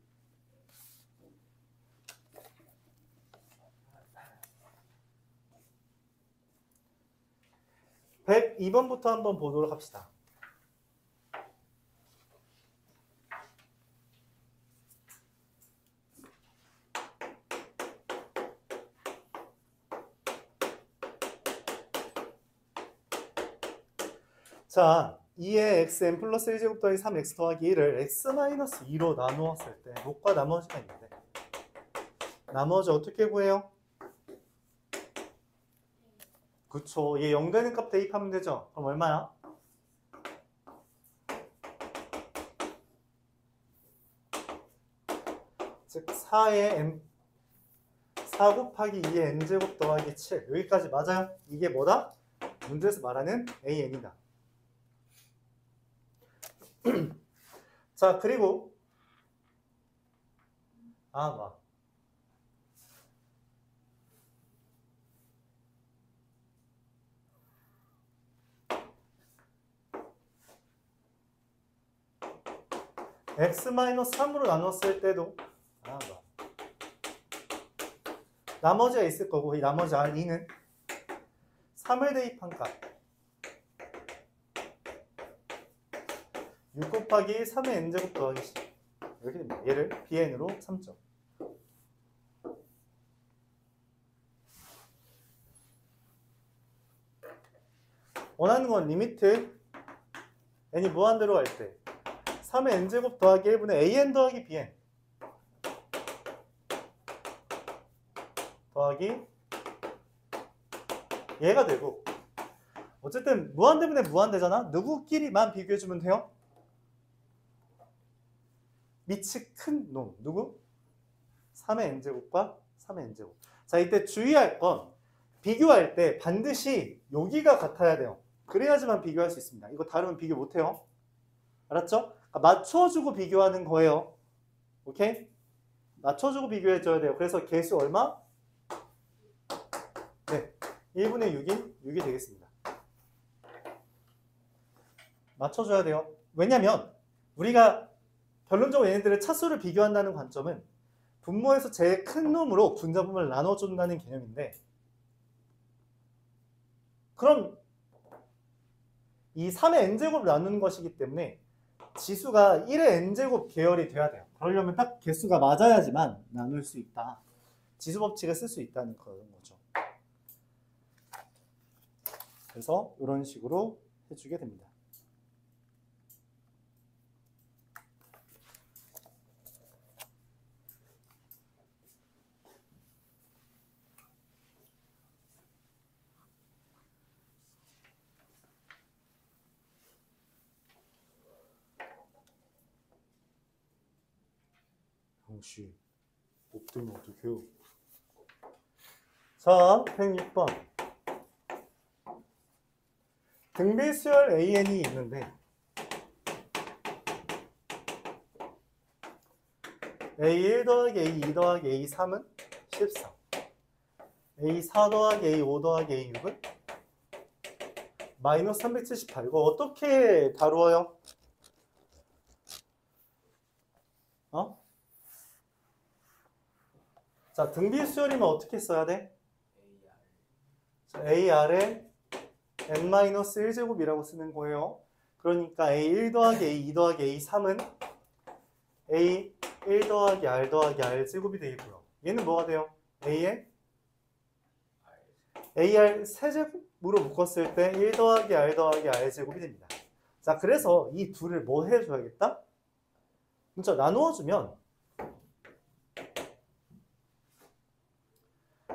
102번부터 한번 보도록 합시다. 자, 2의 xn 플러스 1제곱 더하기 3x 더하기 1을 x-2로 나누었을 때 목과 나머지가 있는데 나머지 어떻게 구해요? 그쵸. 얘 0 되는 값 대입하면 되죠. 그럼 얼마야? 즉 4의 n 4 곱하기 2의 n제곱 더하기 7 여기까지 맞아요? 이게 뭐다? 문제에서 말하는 an이다. 자 그리고 봐. x-3으로 나눴을 때도 봐. 나머지가 있을 거고 이 나머지 R2는 3을 대입한 값 6 곱하기 3의 n제곱 더하기 10 이렇게 됩니다. 얘를 bn으로 삼죠. 원하는 건 리미트 n이 무한대로 갈 때 3의 n제곱 더하기 1분의 an 더하기 bn 더하기 얘가 되고 어쨌든 무한대분의 무한대잖아. 누구끼리만 비교해주면 돼요? 밑이 큰 놈 누구? 3의 n제곱과 3의 n제곱. 자 이때 주의할 건 비교할 때 반드시 여기가 같아야 돼요. 그래야지만 비교할 수 있습니다. 이거 다르면 비교 못해요. 알았죠? 그러니까 맞춰주고 비교하는 거예요. 오케이? 맞춰주고 비교해줘야 돼요. 그래서 개수 얼마? 네, 1분의 6이 되겠습니다. 맞춰줘야 돼요. 왜냐면 우리가 결론적으로 얘네들의 차수를 비교한다는 관점은 분모에서 제일 큰 놈으로 분자분모를 나눠준다는 개념인데 그럼 이 3의 n제곱을 나누는 것이기 때문에 지수가 1의 n제곱 계열이 돼야 돼요. 그러려면 딱 개수가 맞아야지만 나눌 수 있다. 지수 법칙을 쓸 수 있다는 그런 거죠. 그래서 이런 식으로 해주게 됩니다. 형씨, 없으면 어떡해요? 자, 106번. 등비수열 AN이 있는데 A1 더하기 A2 더하기 A3은 14 A4 더하기 A5 더하기 A6은 마이너스 378. 이거 어떻게 다루어요? 자, 등비수열이면 어떻게 써야 돼? AR에 n-1제곱이라고 쓰는 거예요. 그러니까 A1 더하기 A2 더하기 A3은 A1 더하기 R 더하기 R 제곱이 되겠고요. 얘는 뭐가 돼요? AR 세제곱으로 묶었을 때 1 더하기 R 더하기 R 제곱이 됩니다. 자, 그래서 이 둘을 뭐 해줘야겠다? 진짜 나누어주면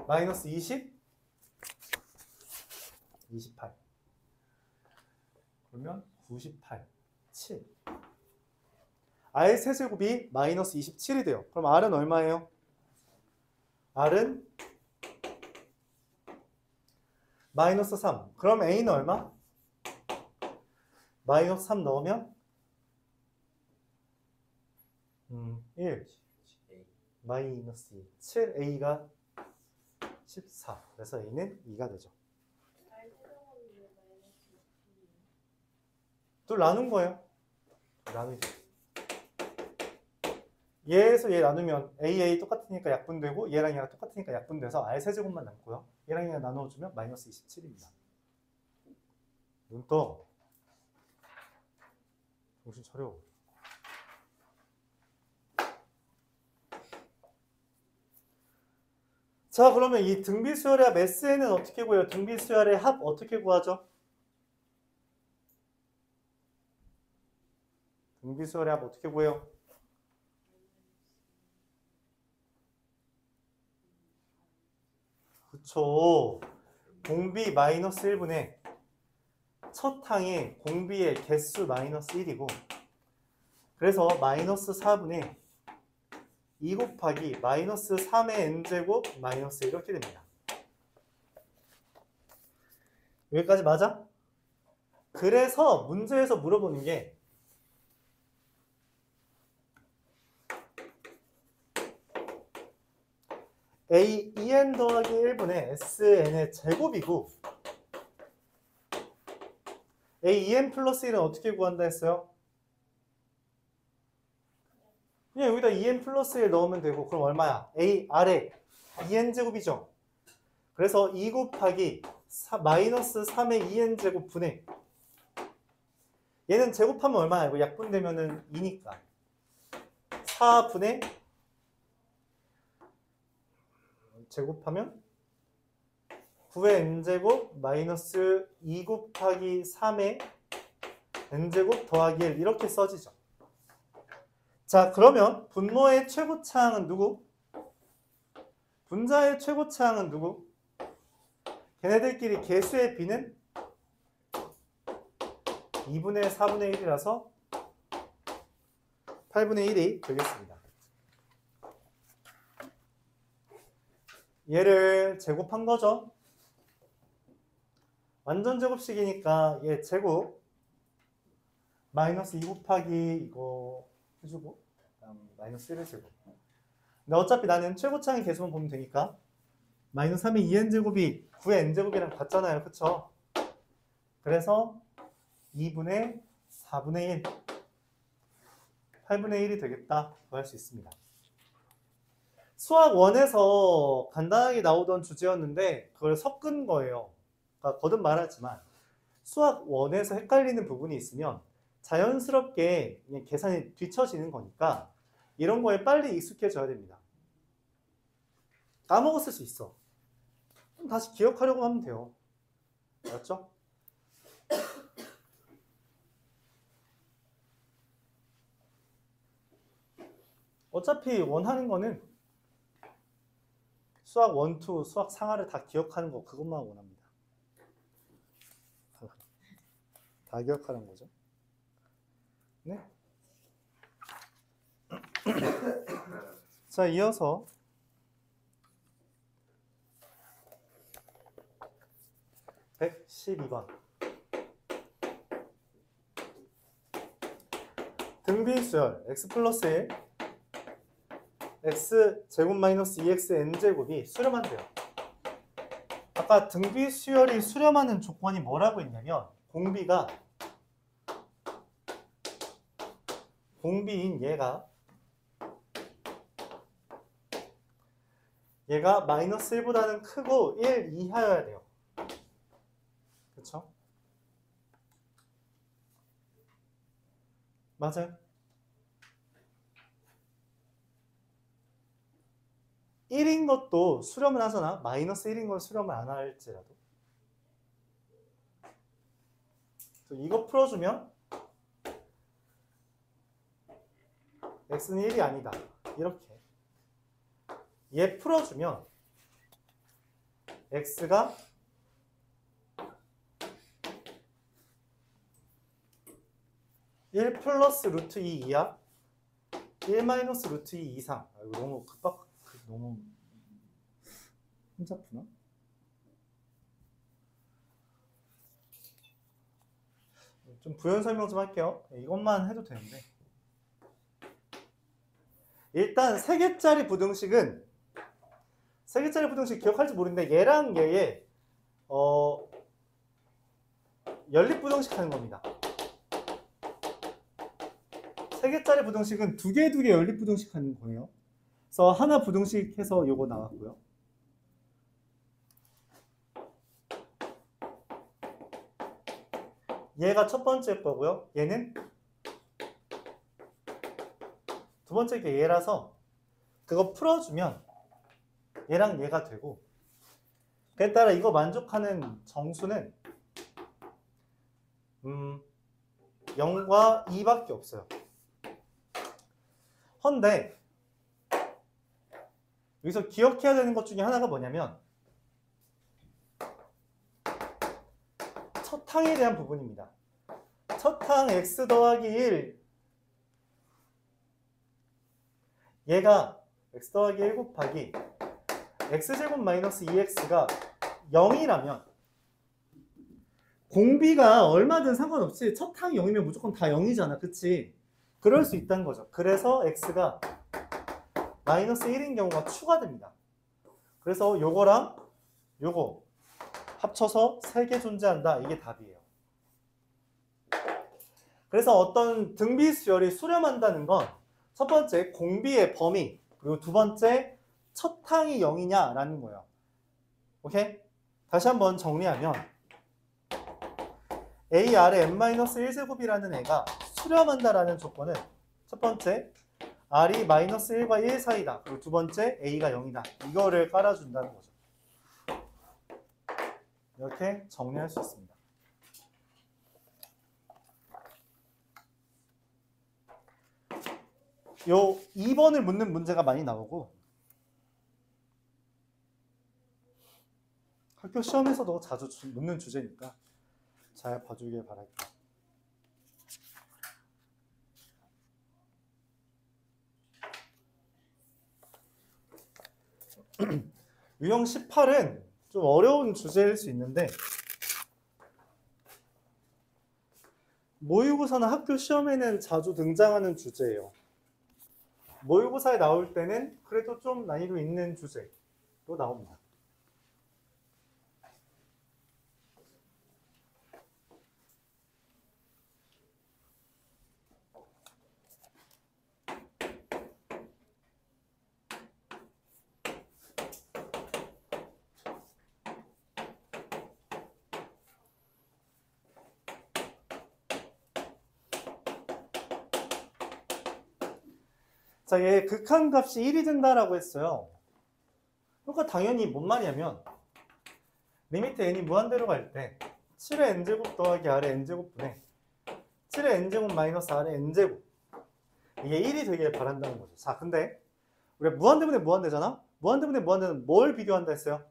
마이너스 20, 28 그러면 98, 7 R 세제곱이 마이너스 27이 돼요. 그럼 R은 얼마예요? R은 마이너스 3. 그럼 A는 얼마? 마이너스 3 넣으면 1 마이너스 2 7 A가 14. 그래서 A는 2가 되죠. 둘 나눈 거예요. 나누죠. 얘에서 얘 나누면 A 똑같으니까 약분되고 얘랑 얘랑 똑같으니까 약분돼서 R 세제곱만 남고요. 얘랑 얘랑 나눠주면 마이너스 27입니다. 눈 떠. 정신 차려. 자, 그러면 이 등비수열의 합 SN은 어떻게 구해요? 등비수열의 합 어떻게 구하죠? 등비수열의 합 어떻게 구해요? 그쵸. 공비 마이너스 1분의 첫 항의 공비의 개수 마이너스 1이고 그래서 마이너스 4분의 2 곱하기 마이너스 3의 n제곱 마이너스 1 이렇게 됩니다. 여기까지 맞아? 그래서 문제에서 물어보는 게 a 2n 더하기 1분의 sn의 제곱이고 a 2n 플러스 1은 어떻게 구한다 했어요? 그냥 여기다 2n 플러스 1 넣으면 되고 그럼 얼마야? a 아래 2n 제곱이죠. 그래서 2 곱하기 마이너스 3의 2n 제곱 분의 얘는 제곱하면 얼마야? 이거 약분되면은 2니까 4분의 제곱하면 9의 n제곱 마이너스 2 곱하기 3의 n제곱 더하기 1 이렇게 써지죠. 자, 그러면 분모의 최고차항은 누구? 분자의 최고차항은 누구? 걔네들끼리 개수의 비는 2분의 4분의 1이라서 8분의 1이 되겠습니다. 얘를 제곱한 거죠. 완전 제곱식이니까 얘 제곱 마이너스 2 곱하기 이거 해주고 그다음 마이너스 1의 제곱. 근데 어차피 나는 최고차항의 개수만 보면 되니까 마이너스 3의 2n 제곱이 9의 n 제곱이랑 같잖아요. 그쵸? 그래서 2분의 4분의 1 8분의 1이 되겠다 할 수 있습니다. 수학 1에서 간단하게 나오던 주제였는데 그걸 섞은 거예요. 그러니까 거듭 말하지만 수학 1에서 헷갈리는 부분이 있으면 자연스럽게 그냥 계산이 뒤처지는 거니까 이런 거에 빨리 익숙해져야 됩니다. 까먹었을 수 있어. 그럼 다시 기억하려고 하면 돼요. 알았죠? 어차피 원하는 거는 수학 1, 2, 수학 상하를 다 기억하는 거 그것만 원합니다. 다 기억하는 거죠. 네. 자, 이어서 (112번) 등비수열 x 플러스 1 x 제곱 마이너스 2x n제곱이 수렴한대요. 아까 등비수열이 수렴하는 조건이 뭐라고 했냐면 공비인 얘가 마이너스 1보다는 크고 1 이하여야 돼요. 그쵸? 맞아요. 1인 것도 수렴을 하잖아. 마이너스 1인 걸 수렴을 안 할지라도. 이거 풀어주면 x는 1이 아니다. 이렇게. 얘 풀어주면 x가 1 플러스 루트 2 이하 1 마이너스 루트 2 이상. 아, 이거 너무 너무 혼잡구나. 좀 부연 설명 좀 할게요. 이것만 해도 되는데. 일단 3개짜리 부등식은 3개짜리 부등식 기억할지 모르는데 얘랑 얘의 연립부등식 하는 겁니다. 3개짜리 부등식은 2개 연립부등식 하는 거예요. 그래서 하나 부등식 해서 요거 나왔고요. 얘가 첫 번째 거고요. 얘는 두 번째 게 얘라서 그거 풀어주면 얘랑 얘가 되고 그에 따라 이거 만족하는 정수는 0과 2밖에 없어요. 헌데 여기서 기억해야 되는 것 중에 하나가 뭐냐면 첫 항에 대한 부분입니다. 첫 항 x 더하기 1 얘가 x 더하기 1 곱하기 x제곱 마이너스 2x가 0이라면 공비가 얼마든 상관없이 첫 항이 0이면 무조건 다 0이잖아. 그치? 그럴 수 있다는 거죠. 그래서 x가 마이너스 1인 경우가 추가됩니다. 그래서 요거랑 요거 합쳐서 3개 존재한다. 이게 답이에요. 그래서 어떤 등비수열이 수렴한다는 건 첫 번째 공비의 범위, 그리고 두 번째 첫 항이 0이냐라는 거예요. 오케이? 다시 한번 정리하면 a 아래 n-1제곱이라는 애가 수렴한다라는 조건은 첫 번째 r이 마이너스 1과 1 사이다. 그리고 두 번째 a가 0이다. 이거를 깔아준다는 거죠. 이렇게 정리할 수 있습니다. 요 2번을 묻는 문제가 많이 나오고 학교 시험에서도 자주 묻는 주제니까 잘 봐주길 바랄게요. 유형 18은 좀 어려운 주제일 수 있는데 모의고사나 학교 시험에는 자주 등장하는 주제예요. 모의고사에 나올 때는 그래도 좀 난이도 있는 주제로 나옵니다. 자, 얘 극한값이 1이 된다라고 했어요. 그러니까 당연히 뭔 말이냐면 리미트 n이 무한대로 갈 때 7의 n제곱 더하기 r의 n제곱분의 7의 n제곱 마이너스 r의 n제곱 이게 1이 되길 바란다는 거죠. 자, 근데 우리가 무한대분의 무한대잖아? 무한대분의 무한대는 뭘 비교한다 했어요?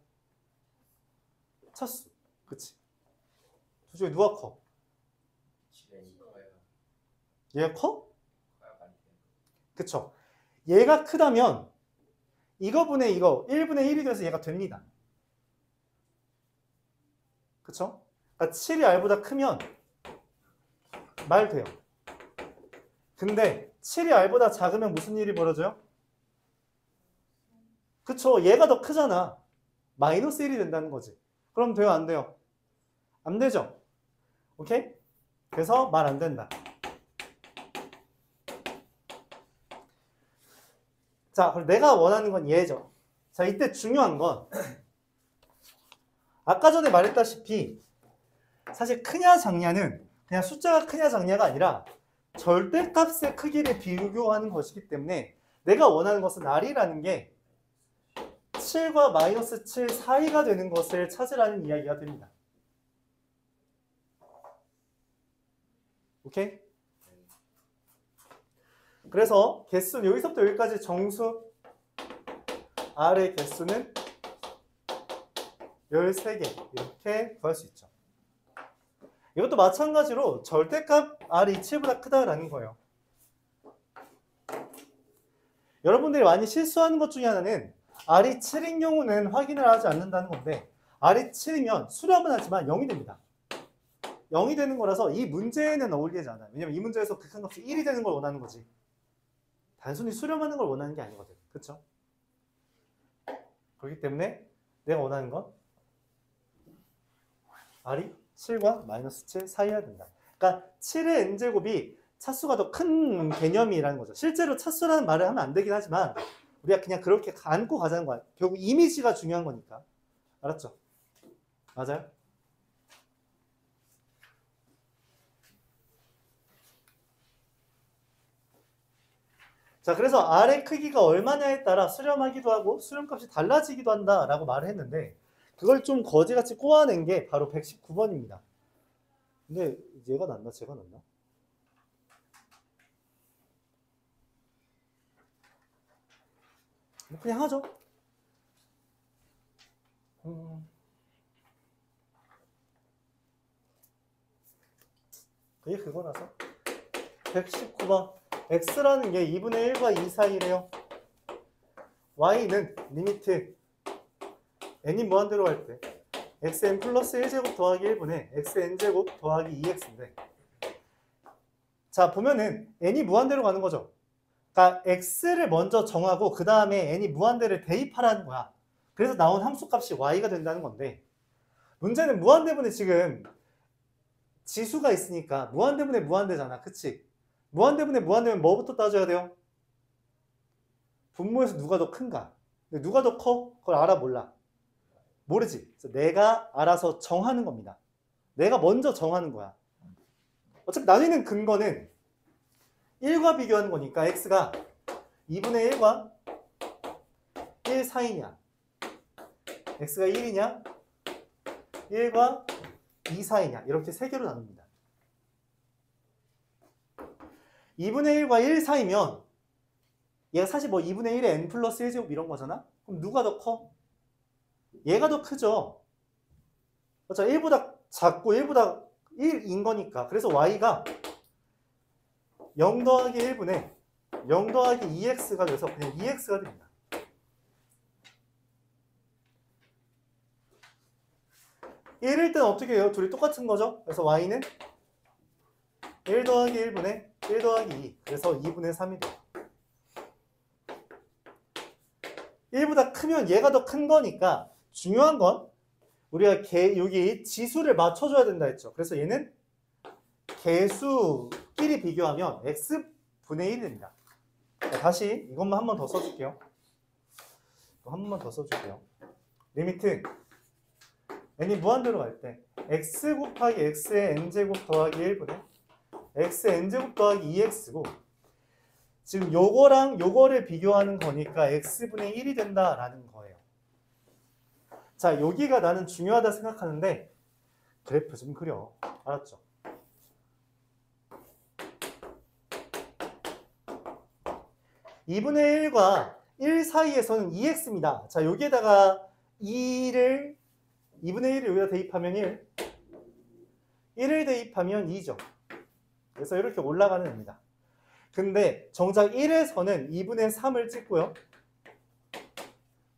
차수. 그치? 둘 중에 누가 커? 7이 커요. 얘가 커? 커야 많이 돼요. 그쵸? 얘가 크다면 이거분의 이거 1분의 1이 돼서 얘가 됩니다. 그쵸? 그러니까 7이 r보다 크면 말 돼요. 근데 7이 r보다 작으면 무슨 일이 벌어져요? 그쵸? 얘가 더 크잖아. 마이너스 1이 된다는 거지. 그럼 돼요? 안 돼요? 안 되죠? 오케이? 그래서 말 안 된다. 자, 그럼 내가 원하는 건 얘죠. 자, 이때 중요한 건 아까 전에 말했다시피 사실 크냐 작냐는 그냥 숫자가 크냐 작냐가 아니라 절대값의 크기를 비교하는 것이기 때문에 내가 원하는 것은 r이라는 게 7과 마이너스 7 사이가 되는 것을 찾으라는 이야기가 됩니다. 오케이? 그래서 개수는 여기서부터 여기까지 정수 r의 개수는 13개 이렇게 구할 수 있죠. 이것도 마찬가지로 절대값 r이 7보다 크다라는 거예요. 여러분들이 많이 실수하는 것 중에 하나는 r이 7인 경우는 확인을 하지 않는다는 건데 r이 7이면 수렴은 하지만 0이 됩니다. 0이 되는 거라서 이 문제에는 어울리지 않아요. 왜냐면 이 문제에서 극한값이 1이 되는 걸 원하는 거지. 단순히 수렴하는 걸 원하는 게 아니거든. 그렇죠? 그렇기 때문에 내가 원하는 건 r이 7과 마이너스 7 사이여야 된다. 그러니까 7의 n제곱이 차수가 더 큰 개념이라는 거죠. 실제로 차수라는 말을 하면 안 되긴 하지만 우리가 그냥 그렇게 안고 가자는 거야. 결국 이미지가 중요한 거니까. 알았죠? 맞아요? 자, 그래서 r의 크기가 얼마냐에 따라 수렴하기도 하고 수렴값이 달라지기도 한다라고 말을 했는데 그걸 좀 거지같이 꼬아낸 게 바로 119번입니다. 근데 얘가 낫나? 제가 낫나? 그냥 하죠. 그게 그거라서 119번 x라는 게 2분의 1과 2 사이래요. y는 리미트 n이 무한대로 갈 때 xn 플러스 1제곱 더하기 1분의 xn제곱 더하기 2x인데 자 보면은 n이 무한대로 가는 거죠. 그러니까 x를 먼저 정하고 그 다음에 n이 무한대를 대입하라는 거야. 그래서 나온 함수값이 y가 된다는 건데 문제는 무한대분에 지금 지수가 있으니까 무한대분에 무한대잖아. 그치? 무한대분에 무한대면 뭐부터 따져야 돼요? 분모에서 누가 더 큰가? 누가 더 커? 그걸 알아 몰라? 모르지. 그래서 내가 알아서 정하는 겁니다. 내가 먼저 정하는 거야. 어차피 나뉘는 근거는 1과 비교하는 거니까 x가 2분의 1과 1 사이냐 x가 1이냐 1과 2 사이냐 이렇게 세 개로 나눕니다. 2분의 1과 1 사이면 얘가 사실 뭐 2분의 1에 n 플러스 1제곱 이런 거잖아? 그럼 누가 더 커? 얘가 더 크죠? 어차피 1보다 작고 1보다 1인 거니까. 그래서 y가 0 더하기 1분의 0 더하기 2x가 돼서 그냥 2x가 됩니다. 일일 때는 어떻게 해요? 둘이 똑같은 거죠? 그래서 y는 1 더하기 1분의 1 더하기 2. 그래서 2분의 3이 돼요. 1보다 크면 얘가 더 큰 거니까 중요한 건 우리가 여기 지수를 맞춰줘야 된다 했죠. 그래서 얘는 개수끼리 비교하면 x분의 1이 됩니다. 자, 다시 이것만 한 번 더 써줄게요. 한 번만 더 써줄게요. 리미트 n이 무한대로 갈 때 x 곱하기 x의 n제곱 더하기 1분의 x n제곱 더하기 2x고 지금 요거랑 요거를 비교하는 거니까 x분의 1이 된다라는 거예요. 자, 여기가 나는 중요하다 생각하는데 그래프 좀 그려. 알았죠? (2분의 1과 1 사이에서는 2x입니다. 자, 여기에다가 2를 2분의 1을 여기다 대입하면 1 1을 대입하면 2죠. 그래서 이렇게 올라가는 겁니다. 근데 정작 1에서는 2분의 3을 찍고요.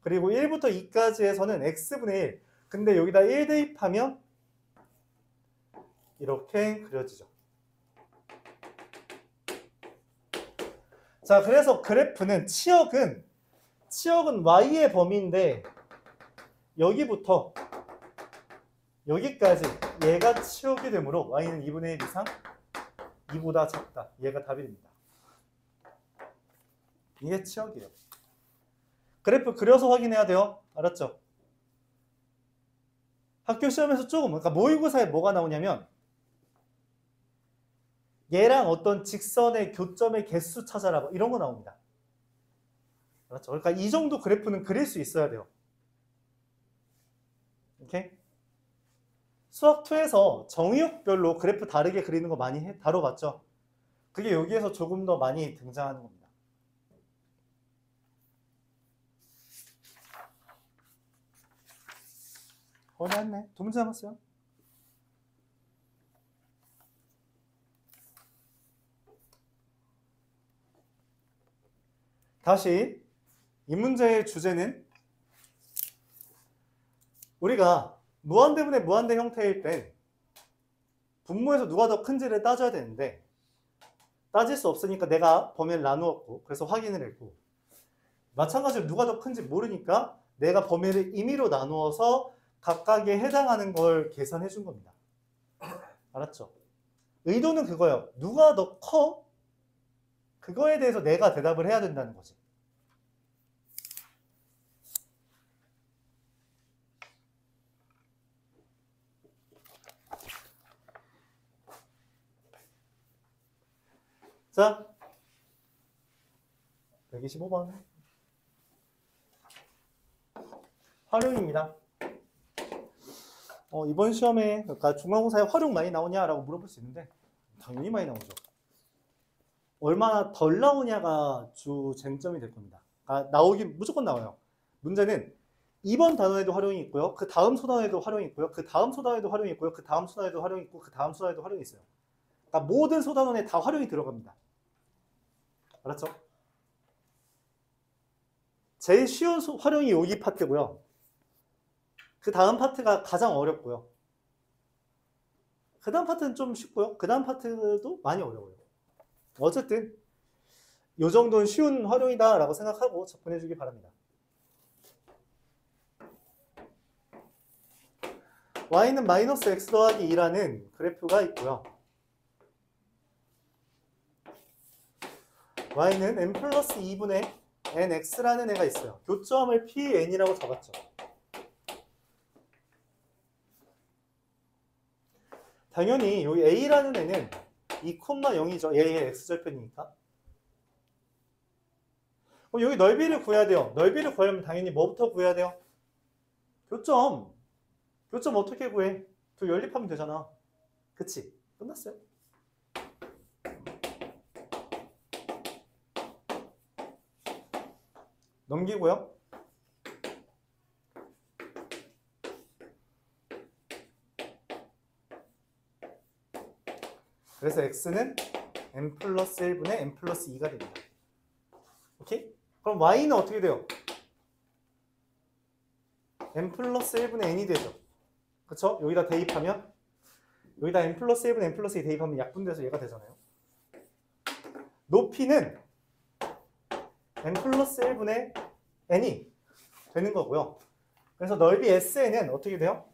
그리고 1부터 2까지에서는 x분의 1. 근데 여기다 1 대입하면 이렇게 그려지죠. 자, 그래서 그래프는 치역은 y의 범위인데 여기부터 여기까지 얘가 치역이 되므로 y는 2분의 1 이상 2보다 작다. 얘가 답이 됩니다. 이게 치역이에요. 그래프 그려서 확인해야 돼요. 알았죠? 학교 시험에서 조금, 그러니까 모의고사에 뭐가 나오냐면 얘랑 어떤 직선의 교점의 개수 찾아라 뭐 이런 거 나옵니다. 알았죠? 그러니까 이 정도 그래프는 그릴 수 있어야 돼요. 오케이? 수학 2에서 정의역별로 그래프 다르게 그리는 거 많이 다뤄봤죠? 그게 여기에서 조금 더 많이 등장하는 겁니다. 거의 다 했네. 2문제 남았어요. 다시 이 문제의 주제는 우리가 무한대분의 무한대 형태일 땐 분모에서 누가 더 큰지를 따져야 되는데 따질 수 없으니까 내가 범위를 나누었고 그래서 확인을 했고 마찬가지로 누가 더 큰지 모르니까 내가 범위를 임의로 나누어서 각각에 해당하는 걸 계산해 준 겁니다. 알았죠? 의도는 그거예요. 누가 더 커? 그거에 대해서 내가 대답을 해야 된다는 거지. 자, 125번. 활용입니다. 이번 시험에, 그러니까 중간고사에 활용 많이 나오냐라고 물어볼 수 있는데, 당연히 많이 나오죠. 얼마나 덜 나오냐가 주 쟁점이 될 겁니다. 나오긴 무조건 나와요. 문제는 이번 단원에도 활용이 있고요. 그 다음 소단에도 활용이 있고요. 그 다음 소단에도 활용이 있고요. 그 다음 소단에도 활용이 있고, 그 다음 소단에도 활용이 있어요. 그러니까 모든 소단원에 다 활용이 들어갑니다. 알았죠? 제일 쉬운 활용이 여기 파트고요. 그 다음 파트가 가장 어렵고요. 그 다음 파트는 좀 쉽고요. 그 다음 파트도 많이 어려워요. 어쨌든 이 정도는 쉬운 활용이다 라고 생각하고 접근해 주기 바랍니다. y는 마이너스 x 더하기 2라는 그래프가 있고요. y는 n 플러스 2분의 nx라는 애가 있어요. 교점을 pn이라고 잡았죠. 당연히 여기 a라는 애는 2,0이죠. a의 x절편이니까. 그럼 여기 넓이를 구해야 돼요. 넓이를 구하려면 당연히 뭐부터 구해야 돼요? 교점. 교점 어떻게 구해? 두 연립하면 되잖아. 그치? 끝났어요. 넘기고요. 그래서 x는 n 플러스 1분의 n 플러스 2가 됩니다. 오케이? 그럼 y는 어떻게 돼요? n 플러스 1분의 n이 되죠. 그쵸? 여기다 대입하면 여기다 n 플러스 1분의 n 플러스 2 대입하면 약분돼서 얘가 되잖아요. 높이는 n 플러스 1분의 n이 되는 거고요. 그래서 넓이 SN은 어떻게 돼요?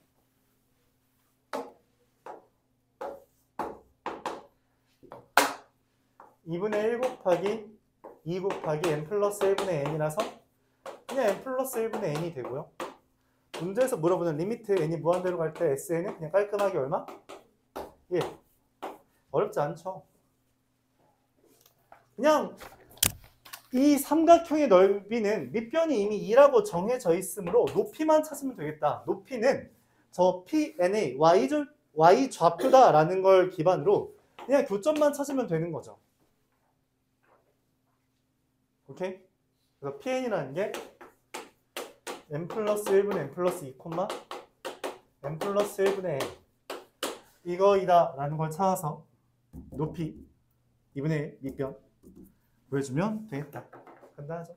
(2분의 1 곱하기 2 곱하기 n 플러스 1분의 n이라서 그냥 n 플러스 1분의 n이 되고요. 문제에서 물어보는 리미트 n이 무한대로 갈 때 SN은 그냥 깔끔하게 얼마? 1. 어렵지 않죠? 그냥 이 삼각형의 넓이는 밑변이 이미 2라고 정해져 있으므로 높이만 찾으면 되겠다. 높이는 저 PN의 Y 좌표다라는 걸 기반으로 그냥 교점만 찾으면 되는 거죠. 오케이? 그래서 PN이라는 게 n 플러스 1분의 n 플러스 2, n 플러스 1분의 n 이거이다 라는 걸 찾아서 높이 2분의 1 밑변 구해주면 되겠다. 간단하죠?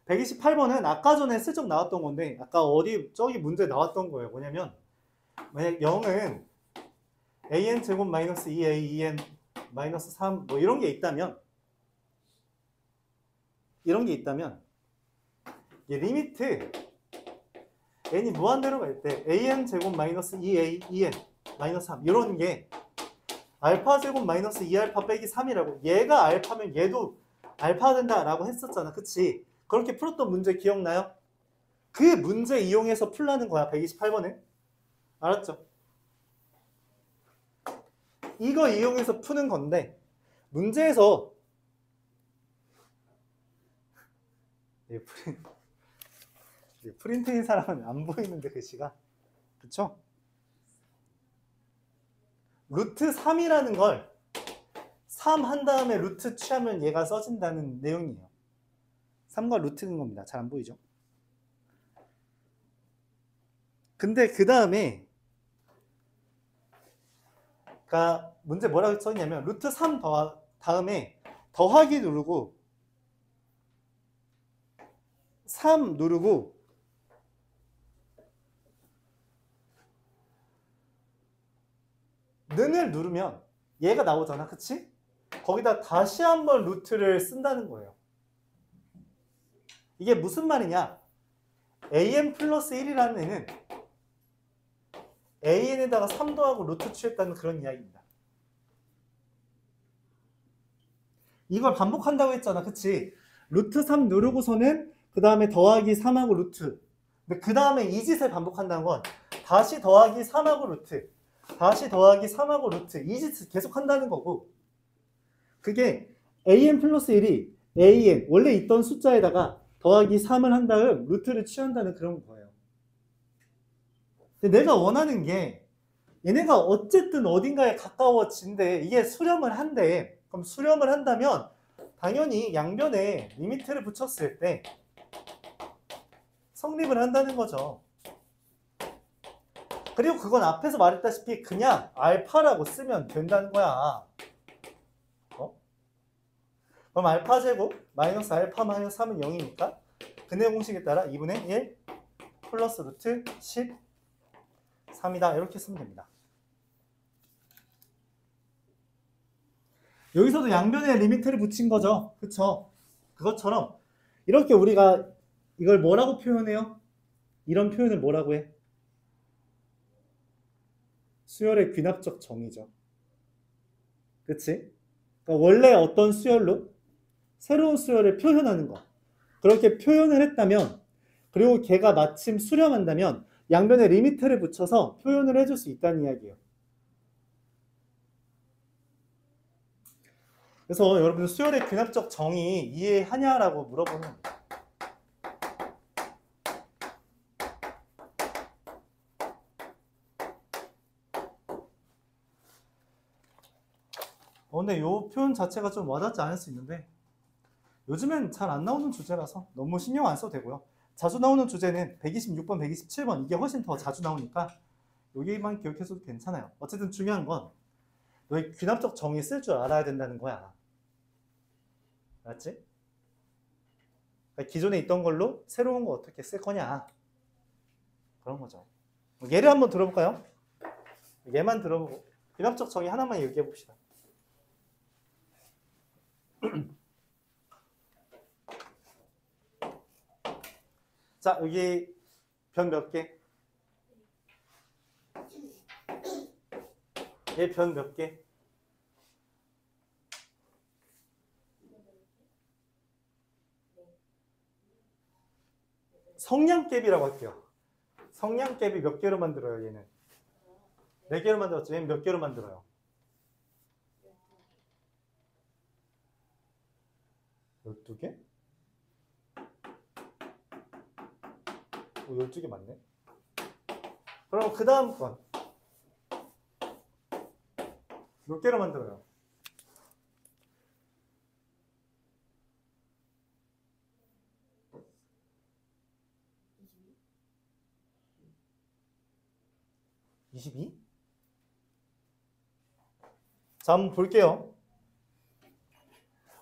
(128번은) 아까 전에 슬쩍 나왔던 건데 아까 저기 문제 나왔던 거예요. 뭐냐면 만약 0은 an 제곱 마이너스 2a 2n 마이너스 3 뭐 이런 게 있다면 이 리미트 n이 무한대로 갈 때 an 제곱 마이너스 2a 2n 마이너스 3 이런 게 알파 제곱 마이너스 2알파 빼기 3이라고 얘가 알파면 얘도 알파가 된다라고 했었잖아. 그치? 그렇게 풀었던 문제 기억나요? 그 문제 이용해서 풀라는 거야. 128번은. 알았죠? 이거 이용해서 푸는 건데 문제에서 프린트인 사람은 안 보이는데 글씨가 그쵸? 루트 3이라는 걸 3 한 다음에 루트 취하면 얘가 써진다는 내용이에요. 3과 루트인 겁니다. 잘 안 보이죠? 근데 그 다음에 그러니까 문제 뭐라고 써있냐면 루트 3 다음에 더하기 누르고 3 누르고 는을 누르면 얘가 나오잖아. 그치? 거기다 다시 한번 루트를 쓴다는 거예요. 이게 무슨 말이냐? an 플러스 1이라는 애는 an에다가 3 더하고 루트 취했다는 그런 이야기입니다. 이걸 반복한다고 했잖아. 그치? 루트 3 누르고서는 그 다음에 더하기 3하고 루트. 근데 그 다음에 이 짓을 반복한다는 건 다시 더하기 3하고 루트, 다시 더하기 3하고 루트 이 짓을 계속 한다는 거고 그게 an 플러스 1이 an 원래 있던 숫자에다가 더하기 3을 한 다음 루트를 취한다는 그런 거예요. 근데 내가 원하는 게 얘네가 어쨌든 어딘가에 가까워진대. 이게 수렴을 한대. 그럼 수렴을 한다면 당연히 양변에 리미트를 붙였을 때 성립을 한다는 거죠. 그리고 그건 앞에서 말했다시피 그냥 알파라고 쓰면 된다는 거야. 그럼 알파 제곱 마이너스 알파 마이너스 3은 0이니까 근해 공식에 따라 2분의 1 플러스 루트 13이다. 이렇게 쓰면 됩니다. 여기서도 양변에 리미트를 붙인 거죠. 그쵸? 그것처럼 이렇게 우리가 이걸 뭐라고 표현해요? 이런 표현을 뭐라고 해? 수열의 귀납적 정의죠. 그치? 그러니까 원래 어떤 수열로? 새로운 수열을 표현하는 거. 그렇게 표현을 했다면, 그리고 걔가 마침 수렴한다면 양변에 리미트를 붙여서 표현을 해줄 수 있다는 이야기예요. 그래서 여러분 수열의 귀납적 정의 이해하냐라고 물어보는 거예요. 근데 이 표현 자체가 좀 와닿지 않을 수 있는데 요즘엔 잘 안 나오는 주제라서 너무 신경 안 써도 되고요. 자주 나오는 주제는 126번, 127번 이게 훨씬 더 자주 나오니까 여기만 기억해줘도 괜찮아요. 어쨌든 중요한 건 너희 귀납적 정의 쓸 줄 알아야 된다는 거야. 알았지? 그러니까 기존에 있던 걸로 새로운 거 어떻게 쓸 거냐 그런 거죠. 예를 한번 들어볼까요? 얘만 들어보고 귀납적 정의 하나만 얘기해 봅시다. 자, 여기 변 몇 개? 얘 변 몇 개? 성량갭이라고 할게요. 성량갭이 몇 개로 만들어요, 얘는? 4개로 만들었죠. 얘는 몇 개로 만들어요? 12개? 12개 맞네. 그럼 그 다음 건 몇 개로 만들어요? (22) 자, 한번 볼게요.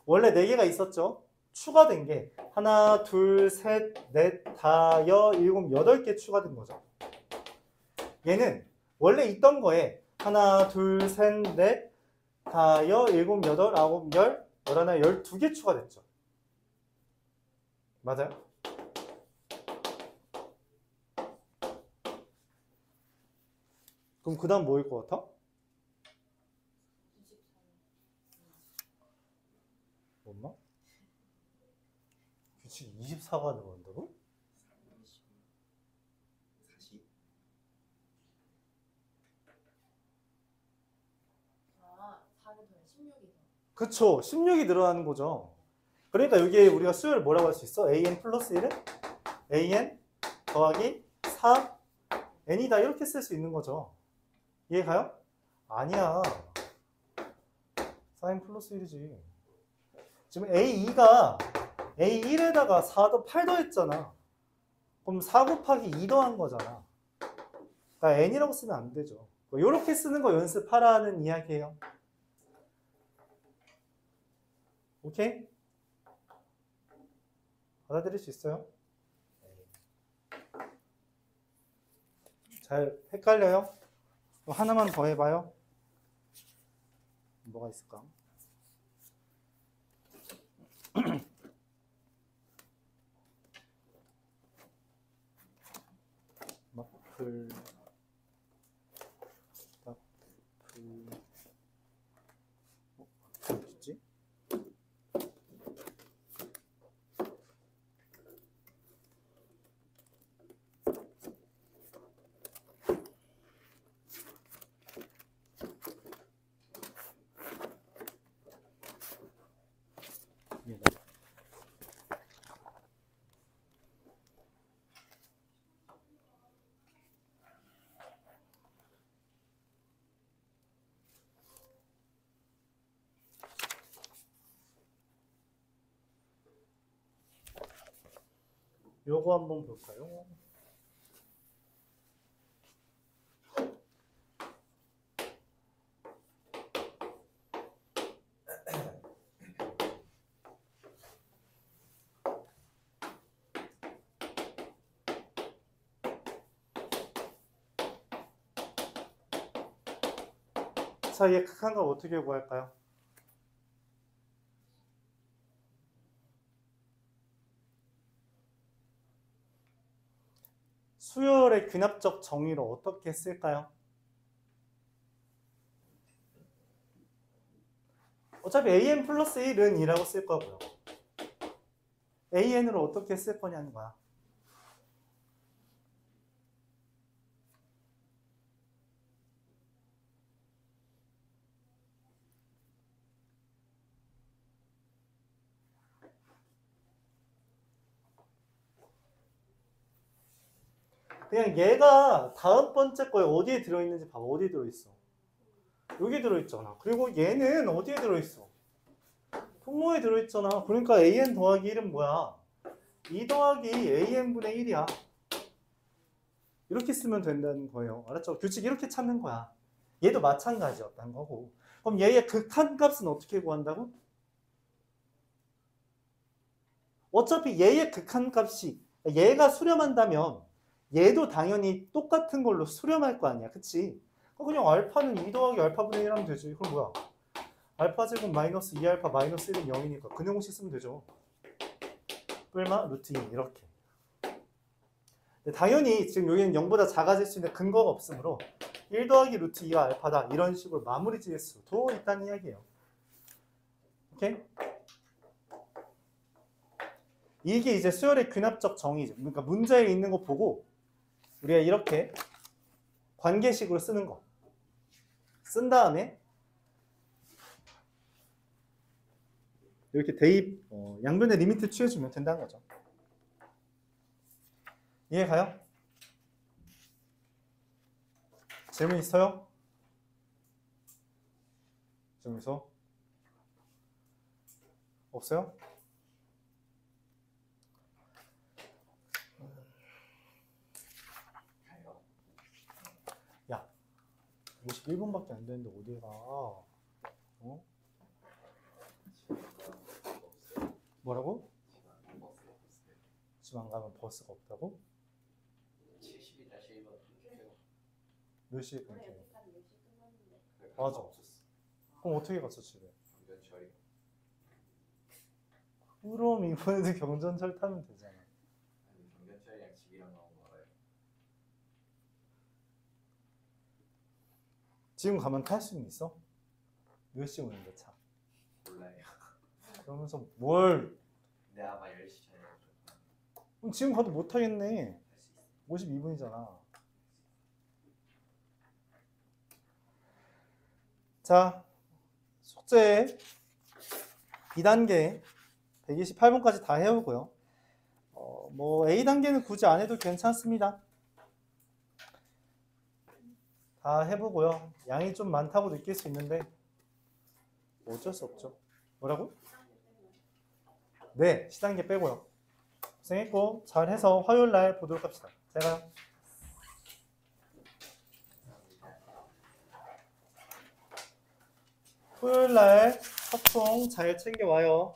원래 4개가 있었죠. 추가된 게 하나, 둘, 셋, 넷, 다, 여, 일곱, 8개 추가된 거죠. 얘는 원래 있던 거에 하나, 둘, 셋, 넷, 다, 여, 일곱, 여덟, 아홉, 열, 열하나, 12개 추가됐죠. 맞아요? 그럼 그 다음 뭐일 것 같아? 엄마? 규칙 24가 들어간다고? 40? 아, 4개 더해 16이다. 그쵸. 16이 늘어나는 거죠. 그러니까 여기에 우리가 수열을 뭐라고 할 수 있어? an 플러스 1은 an 더하기 4 n이다 이렇게 쓸 수 있는 거죠. 이해 가요? 아니야. 4n 플러스 1이지. 지금 a2가 a1에다가 4 더 8 더했잖아. 그럼 4 곱하기 2 더한 거잖아. 그러니까 n이라고 쓰면 안 되죠. 이렇게 쓰는 거 연습하라는 이야기예요. 오케이? 받아들일 수 있어요? 잘 헷갈려요? 하나만 더 해봐요. 뭐가 있을까? 마플 어디지? 요거 한번 볼까요? 자, 얘 극한값 어떻게 구할까요? 수열의 귀납적 정의로 어떻게 쓸까요? 어차피 an 플러스 1은 2라고 쓸 거고요. an으로 어떻게 쓸 거냐는 거야. 그냥 얘가 다음 번째 거에 어디에 들어있는지 봐봐. 어디에 들어있어? 여기 들어있잖아. 그리고 얘는 어디에 들어있어? 분모에 들어있잖아. 그러니까 an 더하기 1은 뭐야? 2 더하기 an분의 1이야. 이렇게 쓰면 된다는 거예요. 알았죠? 규칙 이렇게 찾는 거야. 얘도 마찬가지였다는 거고. 그럼 얘의 극한값은 어떻게 구한다고? 어차피 얘의 극한값이 얘가 수렴한다면 얘도 당연히 똑같은 걸로 수렴할 거 아니야. 그치? 그냥 알파는 2 더하기 알파분의 1 하면 되지. 그럼 뭐야? 알파 제곱 마이너스 2알파 마이너스 1은 0이니까 근해공식 쓰면 되죠. 뿔마 루트 2 이렇게. 당연히 지금 여기는 0보다 작아질 수 있는 근거가 없으므로 1 더하기 루트 2가 알파다 이런 식으로 마무리 지을 수도 있다는 이야기예요. 오케이? 이게 이제 수열의 귀납적 정의죠. 그러니까 문제에 있는 거 보고 우리가 이렇게 관계식으로 쓰는 거. 쓴 다음에 이렇게 대입, 양변의 리미트 취해주면 된다는 거죠. 이해 가요? 질문 있어요? 질문 있어? 없어요? 야, 51분밖에 안 되는데 어디 가? 어? 뭐라고? 집 안 가면 버스가 없다고? 70-1번 몇 시에 끊겨? 여기까지 10시 끝났는데. 맞아. 그럼 어떻게 갔어 집에? 경전철이 그럼 이번에도 경전철 타면 되잖아. 아니 경전철이랑 집이랑 너무 멀어요. 지금 가면 탈 수는 있어? 몇 시에 오는데 차? 몰라요. 그러면서 뭘? 근데 아마 10시 전에 그럼 지금 가도 못 타겠네. 할수 있어. 52분이잖아. 자, 숙제 2단계 128번까지 다 해오고요. 뭐 A단계는 굳이 안 해도 괜찮습니다. 다 해보고요. 양이 좀 많다고 느낄 수 있는데 어쩔 수 없죠. 뭐라고? 네, C단계 빼고요. 고생했고 잘해서 화요일날 보도록 합시다. 제가 토요일날 합동 잘 챙겨와요.